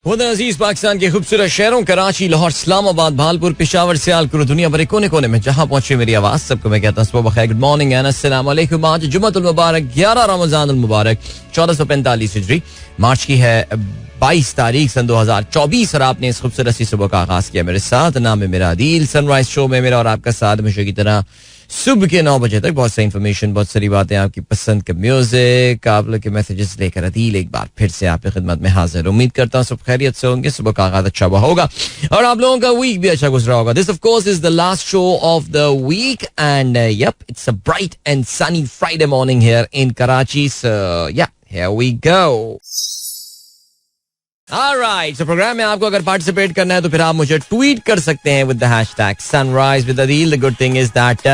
खुदा अजीज पाकिस्तान के खूबसूरत शहरों कराची, लाहौर, इस्लामाबाद, भालपुर, पेशावर, सियालकोट, दुनिया भर कोने कोने में जहां पहुंचे मेरी आवाज सबको मैं कहता हूं सुबह बखैर, गुड मॉर्निंग एंड अस्सलाम वालेकुम। आज जुम्मतुल मुबारक 11 रमजान मुबारक 1445 हिजरी, मार्च की है 22 तारीख सन 2024 और आपने इस खूबसूरत सी सुबह का आगाज किया मेरे साथ। नाम है मेरा आदिल। सनराइज शो में मेरा और आपका साथ हमेशा की तरह सुबह के 9 बजे तक बहुत सारी इन्फॉर्मेशन, बहुत सारी बातें, आपकी पसंद के म्यूजिक, आप लोग के मैसेजेस लेकर अदील एक बार फिर से आपकी खिदमत में हाजिर। उम्मीद करता हूँ सब खैरियत से होंगे, सुबह का आगाज अच्छा हुआ होगा और आप लोगों का वीक भी अच्छा गुजरा होगा। This of course is the last show of the weekend yup, it's a bright and sunny Friday morning here in Karachi. So yeah, here we go. Alright, so program में आपको अगर पार्टिसिपेट करना है तो फिर आप मुझे ट्वीट कर सकते हैं with the hashtag sunrise with Adil. The good thing is that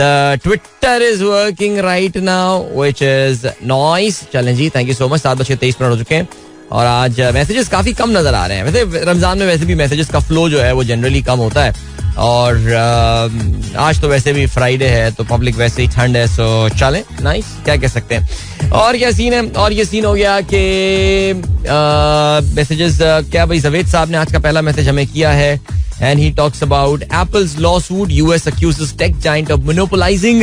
the Twitter is working right now, which is nice. चलें जी, थैंक यू सो मच। 7:23 हो चुके हैं और आज मैसेजेस काफी कम नजर आ रहे हैं। वैसे रमजान में वैसे भी मैसेजेस का फ्लो जो है वो जनरली कम होता है और आज तो वैसे भी फ्राइडे है तो पब्लिक वैसे ही ठंड है, सो चलें, नाइस, क्या कह सकते हैं। और क्या सीन है, और ये सीन हो गया कि मैसेजेस क्या भाई, जवेद साहब ने आज का पहला मैसेज हमें किया है and he talks about Apple's lawsuit, US accuses tech giant of monopolising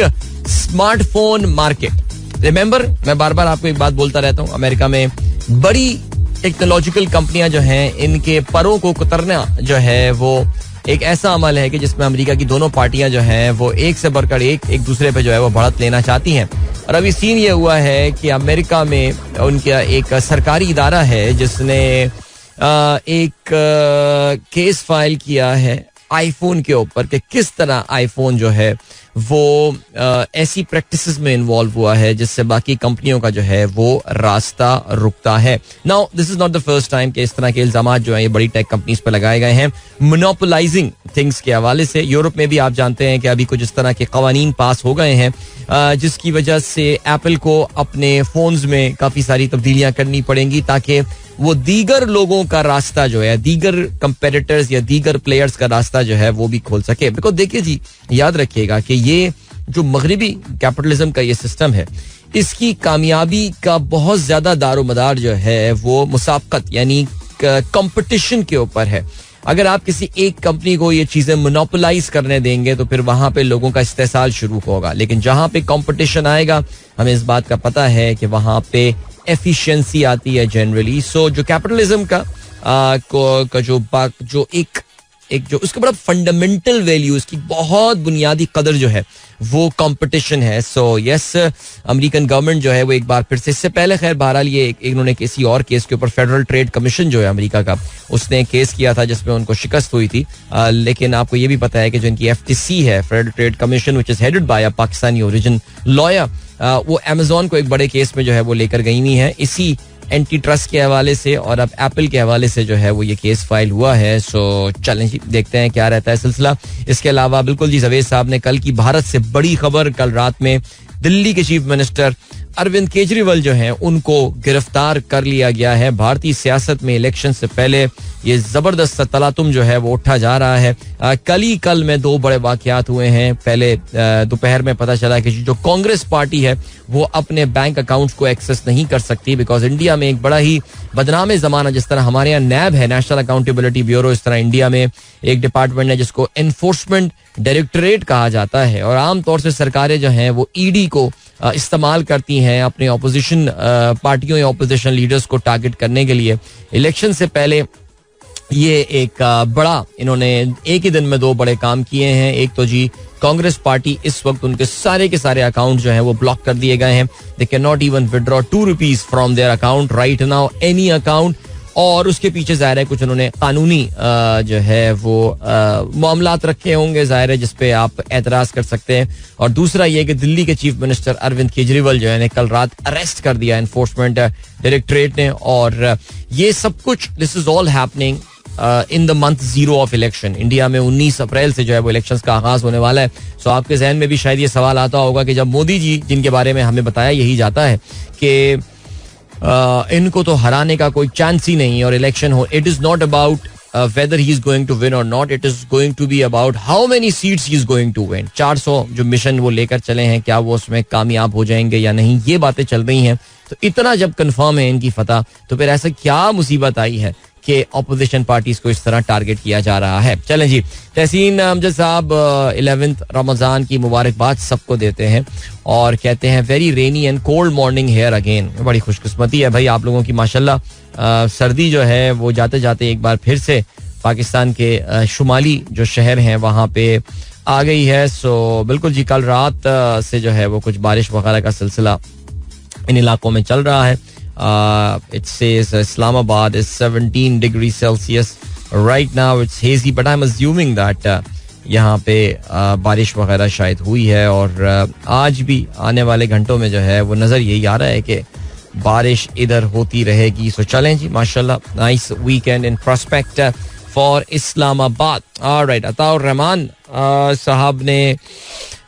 smartphone market. Remember, मैं बार बार आपको एक बात बोलता रहता हूँ, अमेरिका में बड़ी टेक्नोलॉजिकल कंपनियां जो हैं इनके परों को कुतरना जो है वो एक ऐसा अमल है कि जिसमें अमेरिका की दोनों पार्टियां जो हैं वो एक से बढ़कर एक दूसरे पे जो है वो बढ़त लेना चाहती हैं। और अभी सीन ये हुआ है कि अमेरिका में उनका एक सरकारी इदारा है जिसने एक केस फाइल किया है आईफोन के ऊपर कि किस तरह आईफोन जो है वो ऐसी प्रैक्टिसेस में इन्वॉल्व हुआ है जिससे बाकी कंपनियों का जो है वो रास्ता रुकता है। Now this is not the first time कि इस तरह के इल्जामात जो है ये बड़ी टेक कंपनीज पर लगाए गए हैं मोनोपोलाइजिंग थिंग्स के हवाले से। यूरोप में भी आप जानते हैं कि अभी कुछ इस तरह के कवानीन पास हो गए हैं जिसकी वजह से एप्पल को अपने फोन्स में काफी सारी तब्दीलियां करनी पड़ेंगी ताकि वो दीगर लोगों का रास्ता जो है, दीगर कंपेटिटर्स या दीगर प्लेयर्स का रास्ता जो है वो भी खोल सके। बिकॉज देखिए जी, याद रखिएगा कि ये जो मगरिबी कैपिटलिज्म का ये सिस्टम है, इसकी कामयाबी का बहुत ज्यादा दारोमदार जो है वो मुसाबकत यानी कंपटीशन के ऊपर है। अगर आप किसी एक कंपनी को ये चीजें मोनोपोलाइज करने देंगे तो फिर वहां पे लोगों का इस्तेसाल शुरू होगा, लेकिन जहां पे कंपटीशन आएगा हमें इस बात का पता है कि वहां पे एफिशिएंसी आती है जनरली। सो जो कैपिटलिज्म का जो एक जो उसका बड़ा फंडामेंटल वैल्यू, इसकी बहुत बुनियादी कदर जो है वो कंपटीशन है। सो यस, अमेरिकन गवर्नमेंट जो है वो एक बार फिर से, इससे पहले खैर बहरहाल ये इन्होंने किसी और केस के ऊपर फेडरल ट्रेड कमीशन जो है अमेरिका का, उसने केस किया था जिसमें उनको शिकस्त हुई थी। लेकिन आपको ये भी पता है कि जो इनकी एफटीसी है, federal trade commission, which is headed by a Pakistani origin lawyer, वो अमेजोन को एक बड़े केस में जो है वो लेकर गई हुई है इसी एंटी ट्रस्ट के हवाले से, और अब एप्पल के हवाले से जो है वो ये केस फाइल हुआ है। सो चलें जी, देखते हैं क्या रहता है सिलसिला। इसके अलावा बिल्कुल जी, जवेद साहब ने कल की भारत से बड़ी खबर, कल रात में दिल्ली के चीफ मिनिस्टर अरविंद केजरीवाल जो हैं उनको गिरफ्तार कर लिया गया है। भारतीय सियासत में इलेक्शन से पहले ये जबरदस्त तलातुम जो है वो उठा जा रहा है। कल में 2 बड़े वाकयात हुए हैं। पहले दोपहर में पता चला कि जो कांग्रेस पार्टी है वो अपने बैंक अकाउंट्स को एक्सेस नहीं कर सकती, बिकॉज इंडिया में एक बड़ा ही बदनाम जमाना, जिस तरह हमारे यहाँ नैब है, नेशनल अकाउंटेबिलिटी ब्यूरो, इस तरह इंडिया में एक डिपार्टमेंट है जिसको एनफोर्समेंट डायरेक्टरेट कहा जाता है, और आमतौर से सरकारें जो हैं वो ईडी को इस्तेमाल करती हैं अपने ऑपोजिशन पार्टियों या ऑपोजिशन लीडर्स को टारगेट करने के लिए। इलेक्शन से पहले ये एक बड़ा, इन्होंने एक ही दिन में 2 बड़े काम किए हैं। एक तो जी, कांग्रेस पार्टी इस वक्त उनके सारे के सारे अकाउंट जो हैं वो ब्लॉक कर दिए गए हैं। They can not even withdraw 2 rupees from their account right now, any account. और उसके पीछे जाहिर है कुछ उन्होंने कानूनी जो है वो मामलात रखे होंगे, जाहिर है, जिसपे आप एतराज कर सकते हैं। और दूसरा ये कि दिल्ली के चीफ मिनिस्टर अरविंद केजरीवाल जो है कल रात अरेस्ट कर दिया एनफोर्समेंट डायरेक्टरेट ने। और ये सब कुछ, this is all happening in the month 0 of election. India में 19 अप्रैल से जो है वो इलेक्शंस का आगाज होने वाला है। सो आपके जहन में भी शायद ये सवाल आता होगा कि जब मोदी जी, जिनके बारे में हमें बताया यही जाता है कि इनको तो हराने का कोई चांस ही नहीं, और इलेक्शन हो, it is not about whether he is going to win or not, it is going to be about how many seats he is going to win. 400 जो मिशन वो लेकर चले हैं, क्या वो उसमें कामयाब हो जाएंगे या नहीं, ये बातें चल रही हैं। तो इतना जब कंफर्म है इनकी फतह, तो फिर ऐसा क्या मुसीबत आई है कि ऑपोजिशन पार्टीज को इस तरह टारगेट किया जा रहा है. चलें जी, तहसीन अमजद साहब 11th रमज़ान की मुबारकबाद सबको देते हैं और कहते हैं very rainy and cold morning here again. बड़ी खुशकिस्मती है भाई आप लोगों की माशाल्लाह. सर्दी जो है वो जाते जाते एक बार फिर से पाकिस्तान के शुमाली जो शहर हैं वहाँ पे आ गई है. सो बिल्कुल जी, कल रात से जो है वो कुछ बारिश वगैरह का सिलसिला इन इलाकों में चल रहा है. It says Islamabad is 17 degrees Celsius right now. It's hazy, but I'm assuming that यहाँ पे बारिश वगैरह शायद हुई है और आज भी आने वाले घंटों में जो है वो नज़र यही आ रहा है कि बारिश इधर होती रहेगी. सो चलें जी, माशाल्लाह nice weekend in prospect for Islamabad. Alright, Ataur Rahman साहब ने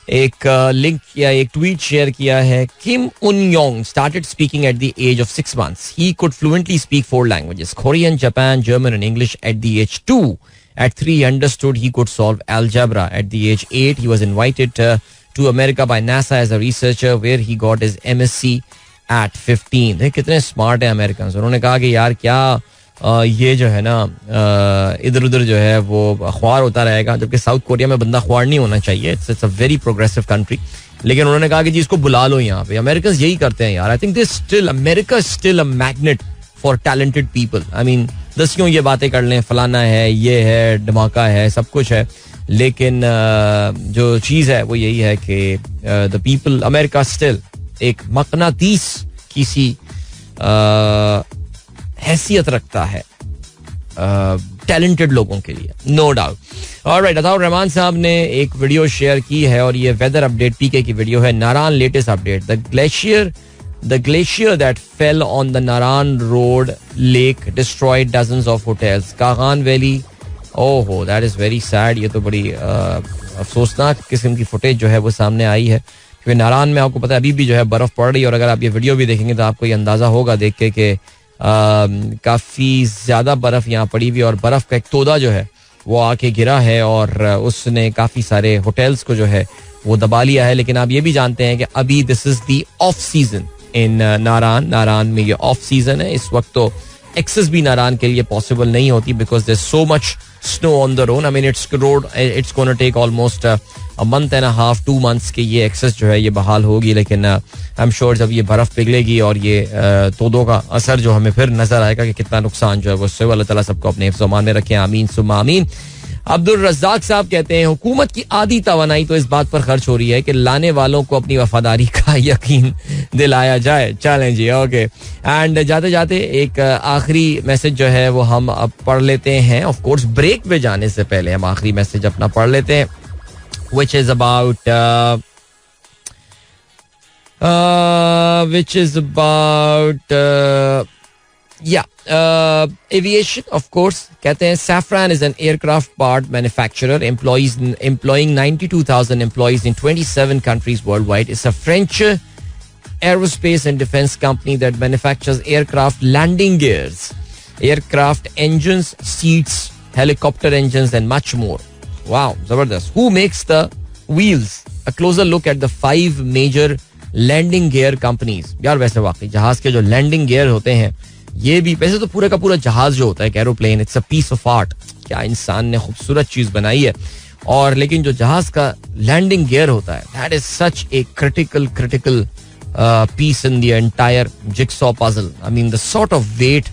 एक लिंक या एक ट्वीट शेयर किया है. किम उन Yong started speaking at the age of 6 months. He could fluently speak 4 languages: Korean, Japan, German and English at the age 2. At 3 he understood he could solve algebra. At the age 8 he was invited to America by NASA as a researcher where he got his MSc at 15. देखिए कितने smart है American. उन्होंने कहा कि यार क्या ये जो है ना इधर उधर जो है वो ख्वार होता रहेगा, जबकि साउथ कोरिया में बंदा ख्वार नहीं होना चाहिए. It's a very progressive country. लेकिन उन्होंने कहा कि जी इसको बुला लो यहाँ पे. अमेरिकन यही करते हैं यार. I think this still America still a magnet for talented people. I mean दसियों ये बातें कर लें, फलाना है, ये है, धमाका है, सब कुछ है, लेकिन जो चीज़ है वो यही है कि द पीपल अमेरिका स्टिल एक मकनातीस किसी हैसियत रखता है टैलेंटेड लोगों के लिए, no doubt. Alright, Ataur Rahman साहब ने एक वीडियो शेयर की है और ये वेदर अपडेट पीके की वीडियो है. Naran latest update. The glacier that fell on the Naran road lake destroyed dozens of hotels. Kagan valley. ओहो, दैट इज वेरी सैड. ये तो बड़ी अफसोसनाक किस्म की फुटेज जो है वो सामने आई है. क्योंकि नारान में आपको पता है अभी भी जो है बर्फ पड़ रही है और अगर आप ये वीडियो भी देखेंगे तो आपको ये अंदाजा होगा देख के कि काफ़ी ज़्यादा बर्फ़ यहाँ पड़ी हुई और बर्फ़ का एक तोदा जो है वो आके गिरा है और उसने काफ़ी सारे होटल्स को जो है वो दबा लिया है. लेकिन आप ये भी जानते हैं कि अभी this is the off season in Naran में ये ऑफ सीज़न है. इस वक्त तो एक्सेस भी नारान के लिए पॉसिबल नहीं होती because there so much snow on the road. I mean it's gonna take almost a month and a half, 2 months के ये एक्सेस जो है ये बहाल होगी. लेकिन आई एम श्योर जब ये बर्फ़ पिघलेगी और ये तोदों का असर जो हमें फिर नजर आएगा कि कितना नुकसान जो है वो उससे अल्लाह ताला सबको अपने हिफ्ज़ अमान में रखें. आमीन सुम्मा आमीन. अब्दुल रज़ाक साहब कहते हैं हुकूमत की आधी तवानाई तो इस बात पर खर्च हो रही है कि लाने वालों को अपनी वफादारी का यकीन दिलाया जाए. चलें जी, ओके. एंड जाते जाते एक आखिरी मैसेज जो है वो हम अब पढ़ लेते हैं. ऑफ कोर्स ब्रेक पे जाने से पहले हम आखिरी मैसेज अपना पढ़ लेते हैं, which is about aviation, of course. कहते हैं Safran is an aircraft part manufacturer employing 92,000 employees in 27 countries worldwide. It's a French aerospace and defense company that manufactures aircraft landing gears, aircraft engines, seats, helicopter engines and much more. Wow, zabardast. Who makes the wheels? A closer look at the 5 major landing gear companies. यार वैसे वाकई जहाज के जो landing gear होते हैं ये भी वैसे तो पूरे का पूरा जहाज जो होता है aeroplane, it's a piece of art. क्या इंसान ने खूबसूरत चीज बनाई है. और लेकिन जो जहाज का लैंडिंग गियर होता है that is such a critical piece in the entire jigsaw puzzle. I mean the sort of weight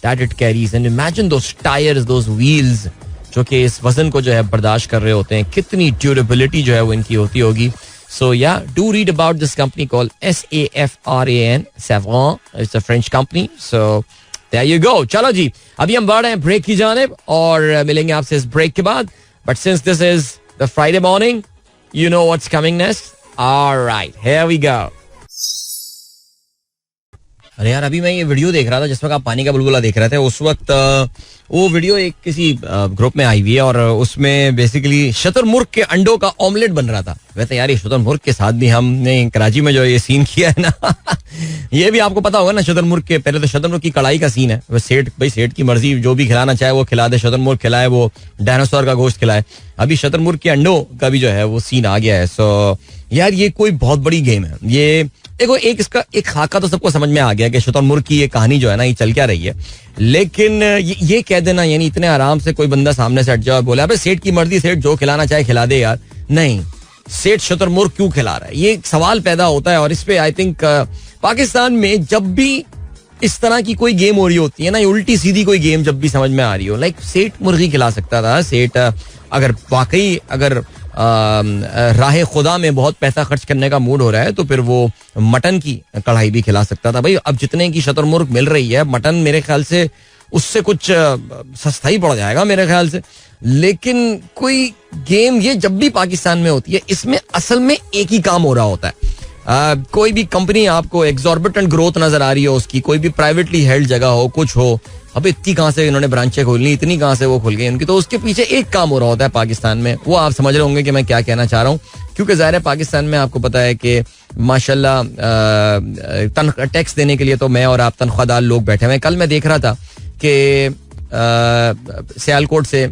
that it carries and imagine those tyres, those wheels जो कि इस वजन को जो है बर्दाश्त कर रहे होते हैं, कितनी ड्यूरेबिलिटी जो है वो इनकी होती होगी. सो या do read about this company called SAFRAN. Safran, it's a French company. So there you go. चलो जी, अभी हम बढ़ रहे हैं ब्रेक की जानिब और मिलेंगे आपसे इस ब्रेक के बाद. But since this is the Friday morning, you know what's coming next. Alright, here we go. अरे यार अभी मैं ये वीडियो देख रहा था जिस वक्त आप पानी का बुलबुला देख रहे थे, उस वक्त वो वीडियो एक किसी ग्रुप में आई हुई है और उसमें बेसिकली शतुरमुर्ग के अंडों का ऑमलेट बन रहा था. वैसे यार ये शतुरमुर्ग के साथ भी हमने कराची में जो ये सीन किया है ना ये भी आपको पता होगा ना. शतुरमुर्ग के पहले तो शतुरमुर्ग की कढ़ाई का सीन है. सेठ की मर्जी, जो भी खिलाना चाहे वो खिला दे. शतुरमुर्ग खिलाए, वो डायनासोर का गोश्त खिलाए. अभी शतुरमुर्ग के अंडों का भी जो है वो सीन आ गया है. सो यार ये कोई बहुत बड़ी गेम है. ये देखो एक इसका एक खाका तो सबको समझ में आ गया कि शुतुरमुर्ग की ये कहानी जो है ना ये चल क्या रही है, लेकिन ये कह देना यानी इतने आराम से कोई बंदा सामने से हट जाए और बोले अबे सेठ की मर्जी, सेठ जो खिलाना चाहे खिला दे यार, नहीं, सेठ शुतुरमुर्ग क्यों खिला रहा है, ये एक सवाल पैदा होता है. और इस पे आई थिंक पाकिस्तान में जब भी इस तरह की कोई गेम हो रही होती है ना, उल्टी सीधी कोई गेम जब भी समझ में आ रही हो, लाइक सेठ मुर्गी खिला सकता था, सेठ अगर वाकई अगर राह खुदा में बहुत पैसा खर्च करने का मूड हो रहा है तो फिर वो मटन की कढ़ाई भी खिला सकता था. भाई अब जितने की शुतुरमुर्ग मिल रही है, मटन मेरे ख्याल से उससे कुछ सस्ता ही पड़ जाएगा मेरे ख्याल से. लेकिन कोई गेम ये जब भी पाकिस्तान में होती है, इसमें असल में एक ही काम हो रहा होता है. कोई भी कंपनी आपको एग्जॉर्बिटेंट ग्रोथ नजर आ रही हो उसकी, कोई भी प्राइवेटली हेल्ड जगह हो, कुछ हो, अब इतनी कहां से इन्होंने ब्रांचें खोलनी, इतनी कहां से वो खुल गई उनकी, तो उसके पीछे एक काम हो रहा होता है पाकिस्तान में. वो आप समझ रहे होंगे कि मैं क्या कहना चाह रहा हूँ, क्योंकि जाहिर है पाकिस्तान में आपको पता है कि माशाल्लाह टैक्स देने के लिए तो मैं और आप तनख्वाहदार लोग बैठे हुए हैं. कल मैं देख रहा था कि सियालकोट से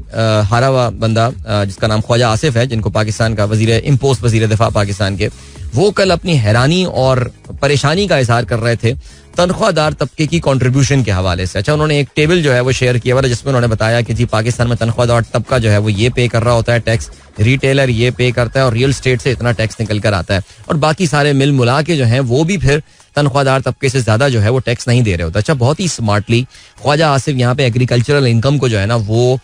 हारा हुआ बंदा जिसका नाम ख्वाजा आसिफ है, जिनको पाकिस्तान का वजीर दिफा पाकिस्तान के, वो कल अपनी हैरानी और परेशानी का इजहार कर रहे थे तनख्वाहदार तबके की कंट्रीब्यूशन के हवाले से. अच्छा, उन्होंने एक टेबल जो है वो शेयर किया हुआ जिसमें उन्होंने बताया कि जी पाकिस्तान में तनख्वाहदार तबका जो है वो ये पे कर रहा होता है टैक्स, रिटेलर ये पे करता है और रियल स्टेट से इतना टैक्स निकल कर आता है, और बाकी सारे मिल मुला के जो है वो भी फिर तनख्वाहदार तबके से ज्यादा जो है वो टैक्स नहीं दे रहे होते. अच्छा, बहुत ही स्मार्टली ख्वाजा आसिफ यहाँ पे एग्रीकल्चरल इनकम को जो है ना वो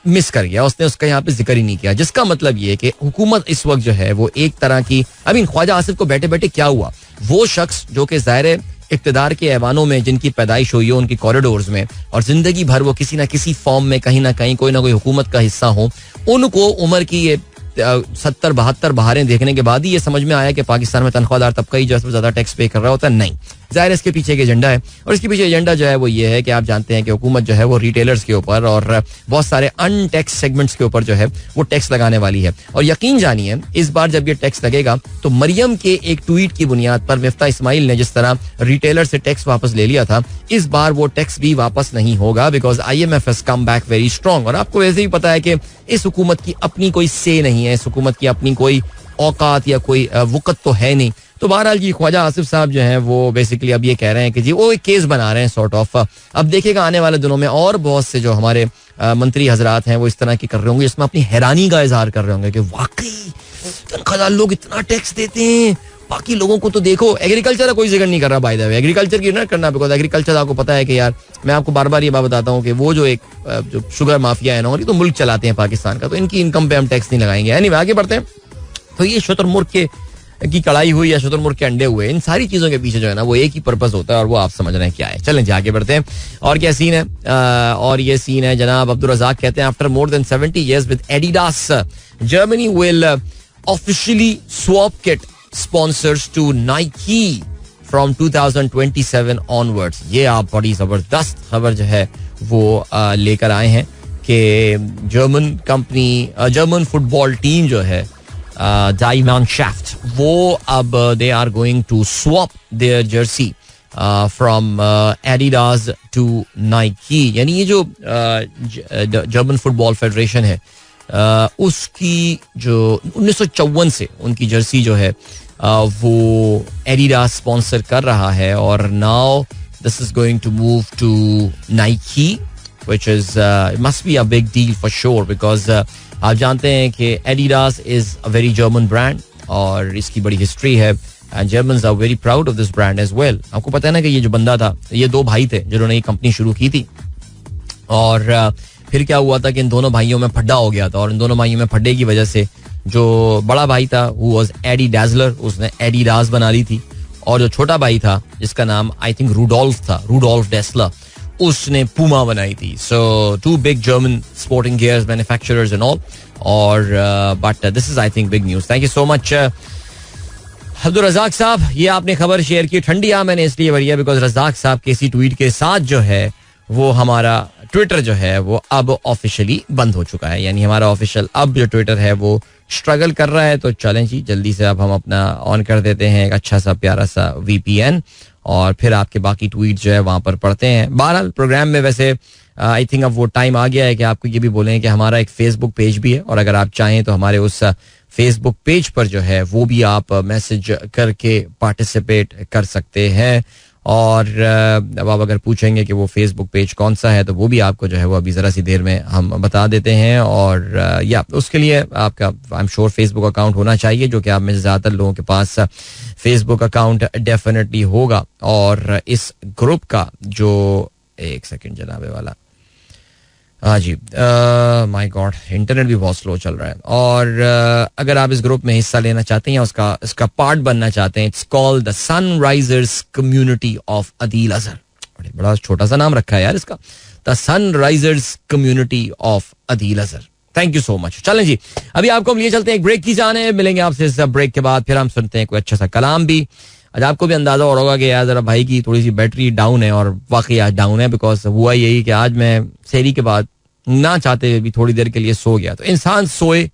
मिस कर गया, उसने उसका यहाँ पे जिक्र ही नहीं किया, जिसका मतलब ये कि हुकूमत इस वक्त जो है वो एक तरह की, ख्वाजा आसिफ को बैठे बैठे क्या हुआ, वो शख्स जो कि ज़ाहिर इक्तदार के ऐवानों में जिनकी पैदाइश हुई हो, उनकी कॉरिडोर्स में, और जिंदगी भर वो किसी ना किसी फॉर्म में कहीं ना कहीं कोई ना कोई हुकूमत का हिस्सा हो, उनको उम्र की ये 70-72 बहारें देखने के बाद ही ये समझ में आया कि पाकिस्तान में तनख्वाहदार तबका ही जो है ज्यादा टैक्स पे कर रहा होता है. नहीं, जाहिर इसके पीछे एक एजेंडा है, और इसके पीछे एजेंडा जो है वो ये है कि आप जानते हैं कि हुकूमत जो है वो रिटेलर्स के ऊपर और बहुत सारे अनटैक्स सेगमेंट्स के ऊपर जो है वो टैक्स लगाने वाली है. और यकीन जानिए इस बार जब ये टैक्स लगेगा तो मरियम के एक ट्वीट की बुनियाद पर मिफ्ता इस्माइल ने जिस तरह रिटेलर से टैक्स वापस ले लिया था, इस बार वो टैक्स भी वापस नहीं होगा, because IMF has come back very strong. और आपको वैसे ही पता है कि इस हुकूमत की अपनी कोई से नहीं है, इस हुकूमत की अपनी कोई औकात या कोई वक़्त तो है नहीं. तो बहरहाल जी ख्वाजा आसिफ साहब जो हैं वो बेसिकली अब ये कह रहे हैं कि जी वो एक केस बना रहे हैं सॉर्ट ऑफ. अब देखिएगा आने वाले दिनों में और बहुत से जो हमारे मंत्री हजरात हैं वो इस तरह की कर रहे होंगे, इसमें अपनी हैरानी का इजहार कर रहे होंगे कि वाकई तनख्वाहदार लोग इतना टैक्स देते हैं, बाकी लोगों को तो देखो. एग्रीकल्चर का कोई जिक्र नहीं कर रहा बाय द वे, एग्रीकल्चर की ना करना, बिकॉज एग्रीकल्चर आपको पता है कि यार मैं आपको बार बार ये बात बताता हूँ कि वो जो एक जो शुगर माफिया है ना, और ये तो मुल्क चलाते हैं पाकिस्तान का, तो इनकी इनकम पे हम टैक्स नहीं लगाएंगे. एनीवे आगे बढ़ते हैं. तो ये शुतुरमुर्ग की कढ़ाई हुई या शुतुरमुर्ग के अंडे हुए, इन सारी चीजों के पीछे जो है ना वो एक ही पर्पस होता है, और वो आप समझ रहे हैं क्या है. चलें जी आगे बढ़ते हैं. और क्या सीन है, और ये सीन है जनाब अब्दुल रज़ाक कहते हैं after more than 70 years with Adidas Germany will officially swap kit sponsors to Nike from 2027 onwards. ये आप बड़ी जबरदस्त खबर जो है वो लेकर आए हैं कि German company, German football team जो है Die Mannschaft, वो अब they are going to swap their jersey from Adidas to Nike. यानी ये जो जर्मन फुटबॉल फेडरेशन है उसकी जो 1954 से उनकी जर्सी जो है वो Adidas स्पॉन्सर कर रहा है, और now this is going to move to Nike, which is must be a big deal for sure because आप जानते हैं कि Adidas is a very German brand और इसकी बड़ी हिस्ट्री है, and Germans are very proud of this brand as well. आपको पता है ना कि ये जो बंदा था, ये दो भाई थे जिन्होंने ये कंपनी शुरू की थी, और फिर क्या हुआ था कि इन दोनों भाइयों में फड्डा हो गया था, और इन दोनों भाइयों में फड्डे की वजह से जो बड़ा भाई था वो वाज एडी डैजलर, उसने Adidas बना ली थी, और जो छोटा भाई था जिसका नाम आई थिंक रूडोल्फ था, रूडोल्फ डेस्लर, उसने पूमा बनाई थी. So two big German sporting gears manufacturers and all, और but this is I think big news. Thank you so much Abdul Razzaq sahab. ये आपने खबर शेयर की, ठंडी आ मैंने इसलिए भरी है बिकॉज रज़ाक साहब के इसी ट्वीट के साथ जो है वो हमारा ट्विटर जो है वो अब ऑफिशियली बंद हो चुका है. यानी हमारा ऑफिशियल अब जो ट्विटर है वो स्ट्रगल कर रहा है. तो चलें जी जल्दी से अब हम अपना ऑन कर देते हैं एक अच्छा सा प्यारा सा VPN, और फिर आपके बाकी ट्वीट जो है वहां पर पढ़ते हैं. बहरहाल प्रोग्राम में वैसे आई थिंक अब वो टाइम आ गया है कि आपको ये भी बोलें कि हमारा एक फेसबुक पेज भी है, और अगर आप चाहें तो हमारे उस फेसबुक पेज पर जो है वो भी आप मैसेज करके पार्टिसिपेट कर सकते हैं. और अब आप अगर पूछेंगे कि वो फेसबुक पेज कौन सा है, तो वो भी आपको जो है वो अभी ज़रा सी देर में हम बता देते हैं. और या उसके लिए आपका I am sure Facebook account होना चाहिए, जो कि आप में से ज़्यादातर लोगों के पास फेसबुक अकाउंट डेफिनेटली होगा. और इस ग्रुप का जो एक सेकंड जनाबे वाला, हाँ जी, माय गॉड इंटरनेट भी बहुत स्लो चल रहा है. और अगर आप इस ग्रुप में हिस्सा लेना चाहते हैं या उसका पार्ट बनना चाहते हैं, it's called the Sunrisers community of Adeel Azhar. बड़ा छोटा सा नाम रखा है यार इसका, the Sunrisers community of Adeel Azhar. Thank you so much. चलें जी, अभी आपको हम लिए चलते हैं एक ब्रेक की जाने. मिलेंगे आपसे इस ब्रेक के बाद, फिर हम सुनते हैं कोई अच्छा सा कलाम भी. आज आपको भी अंदाजा हो होगा कि यार जरा भाई की थोड़ी सी बैटरी डाउन है, और वाकई आज डाउन है, बिकॉज हुआ यही कि आज मैं सहरी के बाद ना चाहते हुए भी थोड़ी देर के लिए सो गया. तो इंसान सोए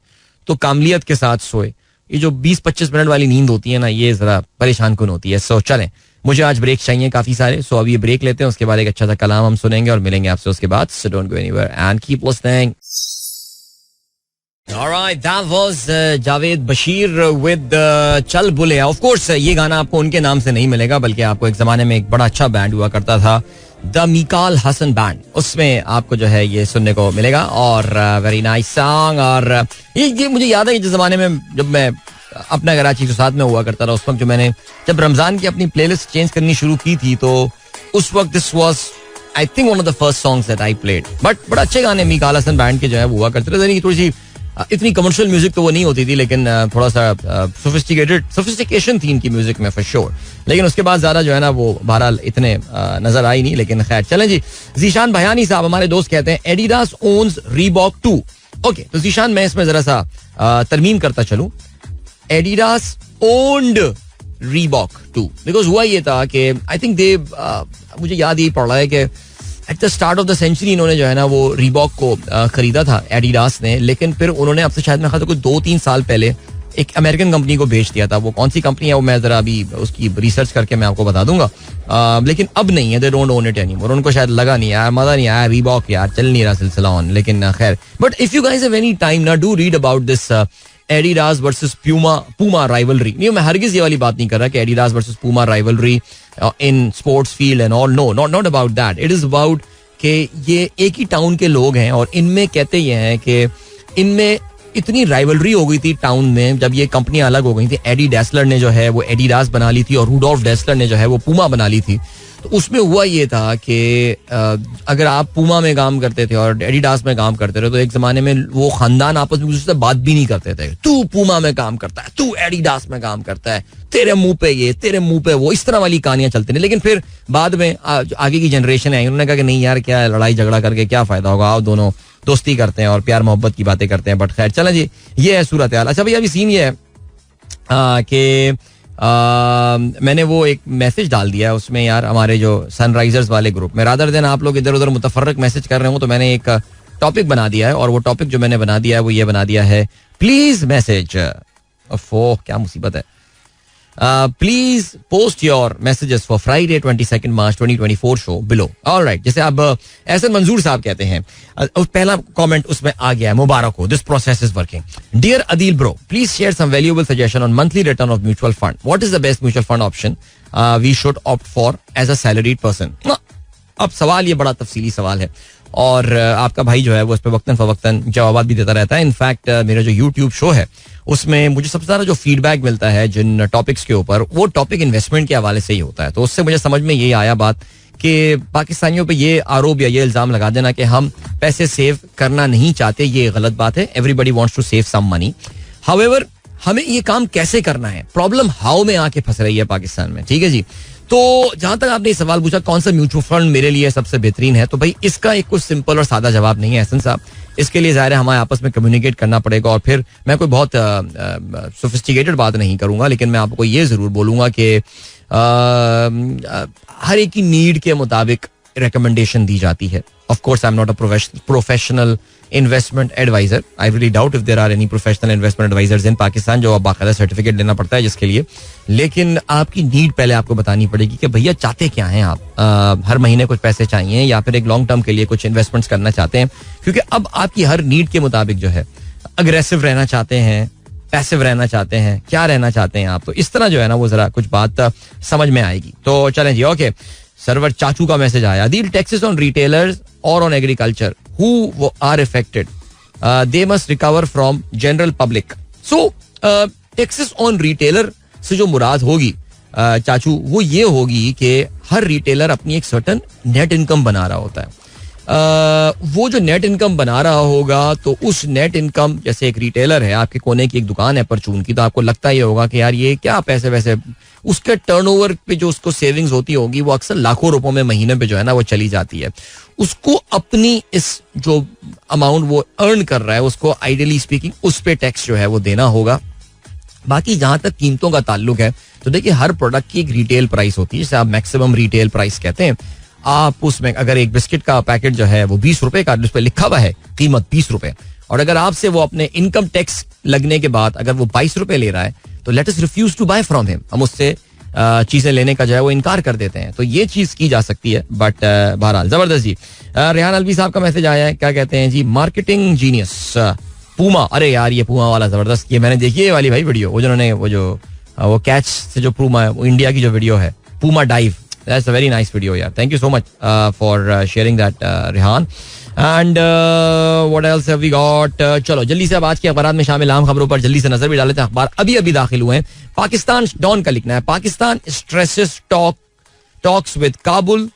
तो कामलियत के साथ सोए. ये जो 20-25 मिनट वाली नींद होती है ना, ये जरा परेशान कुन होती है. सो चलें, मुझे आज ब्रेक चाहिए काफी सारे. सो अभी ये ब्रेक लेते हैं, उसके बाद एक अच्छा सा कलाम हम सुनेंगे और मिलेंगे आपसे उसके बाद. सो don't go anywhere and keep listening. Alright, that was Javed Bashir with चल बुले. Of course ये गाना आपको उनके नाम से नहीं मिलेगा, बल्कि आपको एक जमाने में एक बड़ा अच्छा बैंड हुआ करता था, द मीकाल हसन बैंड, उसमें आपको जो है ये सुनने को मिलेगा. और वेरी नाइस सॉन्ग. और ये मुझे याद है कि जिस जमाने में जब मैं अपना कराची के साथ में हुआ करता था, उस वक्त जो मैंने जब रमजान की अपनी प्लेलिस्ट चेंज करनी शुरू की थी, तो उस वक्त this was I think one of the first songs that I played. But बड़ा अच्छे गाने मीकाल हसन बैंड के जो है वो हुआ करते थे. थोड़ी सी इतनी कमर्शियल म्यूजिक तो वो नहीं होती थी, लेकिन थोड़ा सा सोफिस्टिकेशन थी इनकी म्यूजिक में फॉर श्योर. लेकिन उसके बाद ज्यादा जो है ना वो बहरहाल इतने नजर आई नहीं. लेकिन खैर चलें जी. जीशान भयानी साहब हमारे दोस्त कहते हैं एडिडास ओन्स रीबॉक 2. ओके, तो जीशान मैं इसमें जरा सा तरमीम करता चलूं. एडिडास ओन्ड रीबॉक 2 बिकॉज हुआ ये था कि आई थिंक दे मुझे याद ही पड़ रहा है कि at the start of the century इन्होंने जो है ना वो रीबॉक को खरीदा था एडिडास ने. लेकिन फिर उन्होंने अब से शायद मैं कुछ 2-3 साल पहले एक अमेरिकन कंपनी को बेच दिया था. वो कौन सी कंपनी है वो मैं जरा अभी उसकी रिसर्च करके मैं आपको बता दूंगा. लेकिन अब नहीं है, they don't own it anymore. उनको शायद लगा नहीं यार, मजा नहीं आया, रीबॉक यार चल नहीं रहा सिलसिला ऑन. लेकिन खैर, but if you guys have any time ना, do read about this Adidas versus Puma rivalry. नहीं, मैं हरगिज ये वाली बात नहीं कर रहा कि Adidas versus Puma rivalry in sports field and all. No, not about that. It is about कि ये एक ही टाउन के लोग हैं, और इनमें कहते ये हैं कि इनमें इतनी राइवलरी हो गई थी टाउन में जब ये कंपनियां अलग हो गई थी. एडी डेसलर ने जो है वो एडिडास बना ली थी, और रूडोल्फ डेसलर ने जो है वो पूमा बना ली थी. तो उसमें हुआ ये था कि अगर आप पूमा में काम करते थे और एडिडास में काम करते थे, तो एक जमाने में वो खानदान आपस में उससे बात भी नहीं करते थे. तू पूमा में काम करता है, तू एडिडास में काम करता है, तेरे मुंह पे ये, तेरे मुंह पे वो, इस तरह वाली कहानियां चलती हैं. लेकिन फिर बाद में आगे की जनरेशन है, उन्होंने कहा कि नहीं यार, क्या लड़ाई झगड़ा करके क्या फायदा होगा, आओ दोनों दोस्ती करते हैं और प्यार मोहब्बत की बातें करते हैं. बट खैर चलें जी, ये है सूरत हाल. अच्छा भैया, अभी सीन ये है कि मैंने वो एक मैसेज डाल दिया है उसमें यार, हमारे जो सनराइजर्स वाले ग्रुप में, रादर देन आप लोग इधर उधर मुतफर्रक मैसेज कर रहे हो, तो मैंने एक टॉपिक बना दिया है. और वो टॉपिक जो मैंने बना दिया है वो ये बना दिया है, प्लीज मैसेज. क्या मुसीबत है. Please post your messages for Friday 22 March 2024 show below. Alright, जैसे अब एहसन मंजूर साहब कहते हैं, पहला कमेंट उसमें आ गया है, मुबारक हो, this process is working. Dear Adeel bro, please share some valuable suggestion on monthly return of mutual fund. What is the best mutual fund option we should opt for as a salaried person. अब सवाल ये बड़ा तफसीली सवाल है, और आपका भाई जो है वो इस पर वक्तन फवक्तन जवाब भी देता रहता है. इनफैक्ट मेरा जो यूट्यूब शो है उसमें मुझे सबसे ज्यादा जो फीडबैक मिलता है जिन टॉपिक्स के ऊपर, वो टॉपिक इन्वेस्टमेंट के हवाले से ही होता है. तो उससे मुझे समझ में ये आया बात कि पाकिस्तानियों पे ये आरोप या ये इल्जाम लगा देना कि हम पैसे सेव करना नहीं चाहते, ये गलत बात है. Everybody wants to save some money. However, हमें ये काम कैसे करना है, प्रॉब्लम हाउ में आके फंस रही है पाकिस्तान में. ठीक है जी. तो जहां तक आपने सवाल पूछा कौन सा म्यूचुअल फंड मेरे लिए सबसे बेहतरीन है, तो भाई इसका एक कुछ सिंपल और सादा जवाब नहीं है एहसन साहब. इसके लिए ज़ाहिर है हमारे आपस में कम्युनिकेट करना पड़ेगा. और फिर मैं कोई बहुत सोफिस्टिकेटेड बात नहीं करूंगा, लेकिन मैं आपको ये जरूर बोलूंगा कि हर एक की नीड के मुताबिक रिकमेंडेशन दी जाती है. Of course I am not a professional investment adviser. I really doubt if there are any professional investment advisers in Pakistan, जो बाकायदा सर्टिफिकेट लेना पड़ता है जिसके लिए. लेकिन आपकी नीड पहले आपको बतानी पड़ेगी कि भैया चाहते क्या हैं आप. हर महीने कुछ पैसे चाहिए या फिर एक लॉन्ग टर्म के लिए कुछ इन्वेस्टमेंट्स करना चाहते हैं, क्योंकि अब आपकी हर नीड के मुताबिक जो है अग्रेसिव रहना चाहते हैं, पैसिव रहना चाहते हैं, क्या रहना चाहते हैं आप. तो इस तरह जो है ना वो जरा कुछ बात समझ में आएगी. तो चलें जी. ओके, सर्वर चाचू का मैसेज आया. डील टैक्सेस ऑन रिटेलर्स और on agriculture who are affected, they must recover from general public. So taxes on retailer से जो मुराद होगी चाचू वो ये होगी कि हर रिटेलर अपनी एक सर्टन नेट इनकम बना रहा होता है. वो जो नेट इनकम बना रहा होगा तो उस नेट इनकम, जैसे एक रिटेलर है, आपके कोने की एक दुकान है परचून की, तो आपको लगता ही होगा कि यार ये क्या पैसे वैसे, उसके टर्नओवर पे जो उसको सेविंग्स होती होगी वो अक्सर लाखों रुपयों में महीने पे जो है ना वो चली जाती है. उसको अपनी इस जो अमाउंट वो अर्न कर रहा है उसको आइडियली स्पीकिंग उस पे टैक्स जो है वो देना होगा. बाकी जहां तक कीमतों का ताल्लुक है तो देखिए हर प्रोडक्ट की एक रिटेल प्राइस होती है, जिसे आप मैक्सिमम रिटेल प्राइस कहते हैं. आप उसमें अगर एक बिस्किट का पैकेट जो है वो 20 रुपए का, जिस पे लिखा हुआ है कीमत 20 रुपए, और अगर आपसे वो अपने इनकम टैक्स लगने के बाद अगर वो 22 रुपए ले रहा है तो let us refuse to buy from him. हम उससे चीजें लेने का जो है वो इनकार कर देते हैं. तो ये चीज की जा सकती है. बट बहरहाल जबरदस्त जी. रेहान अलवी साहब का मैसेज आया है, क्या कहते हैं जी, मार्केटिंग जीनियस पूमा. अरे यार ये पूमा वाला जबरदस्त, ये मैंने देखी है वाली भाई वीडियो, वो जिन्होंने वो कैच से जो पूमा है, वो इंडिया की जो वीडियो है Puma dive, that's a very nice video यार. Thank you so much for sharing that Rehan. And what else have we got. चलो जल्दी से अब आज के अखबार में शामिल आम खबरों पर जल्दी से नजर भी डाल लेते हैं. अखबार अभी दाखिल हुए हैं. पाकिस्तान डॉन का लिखना है, Pakistan stresses talks with Kabul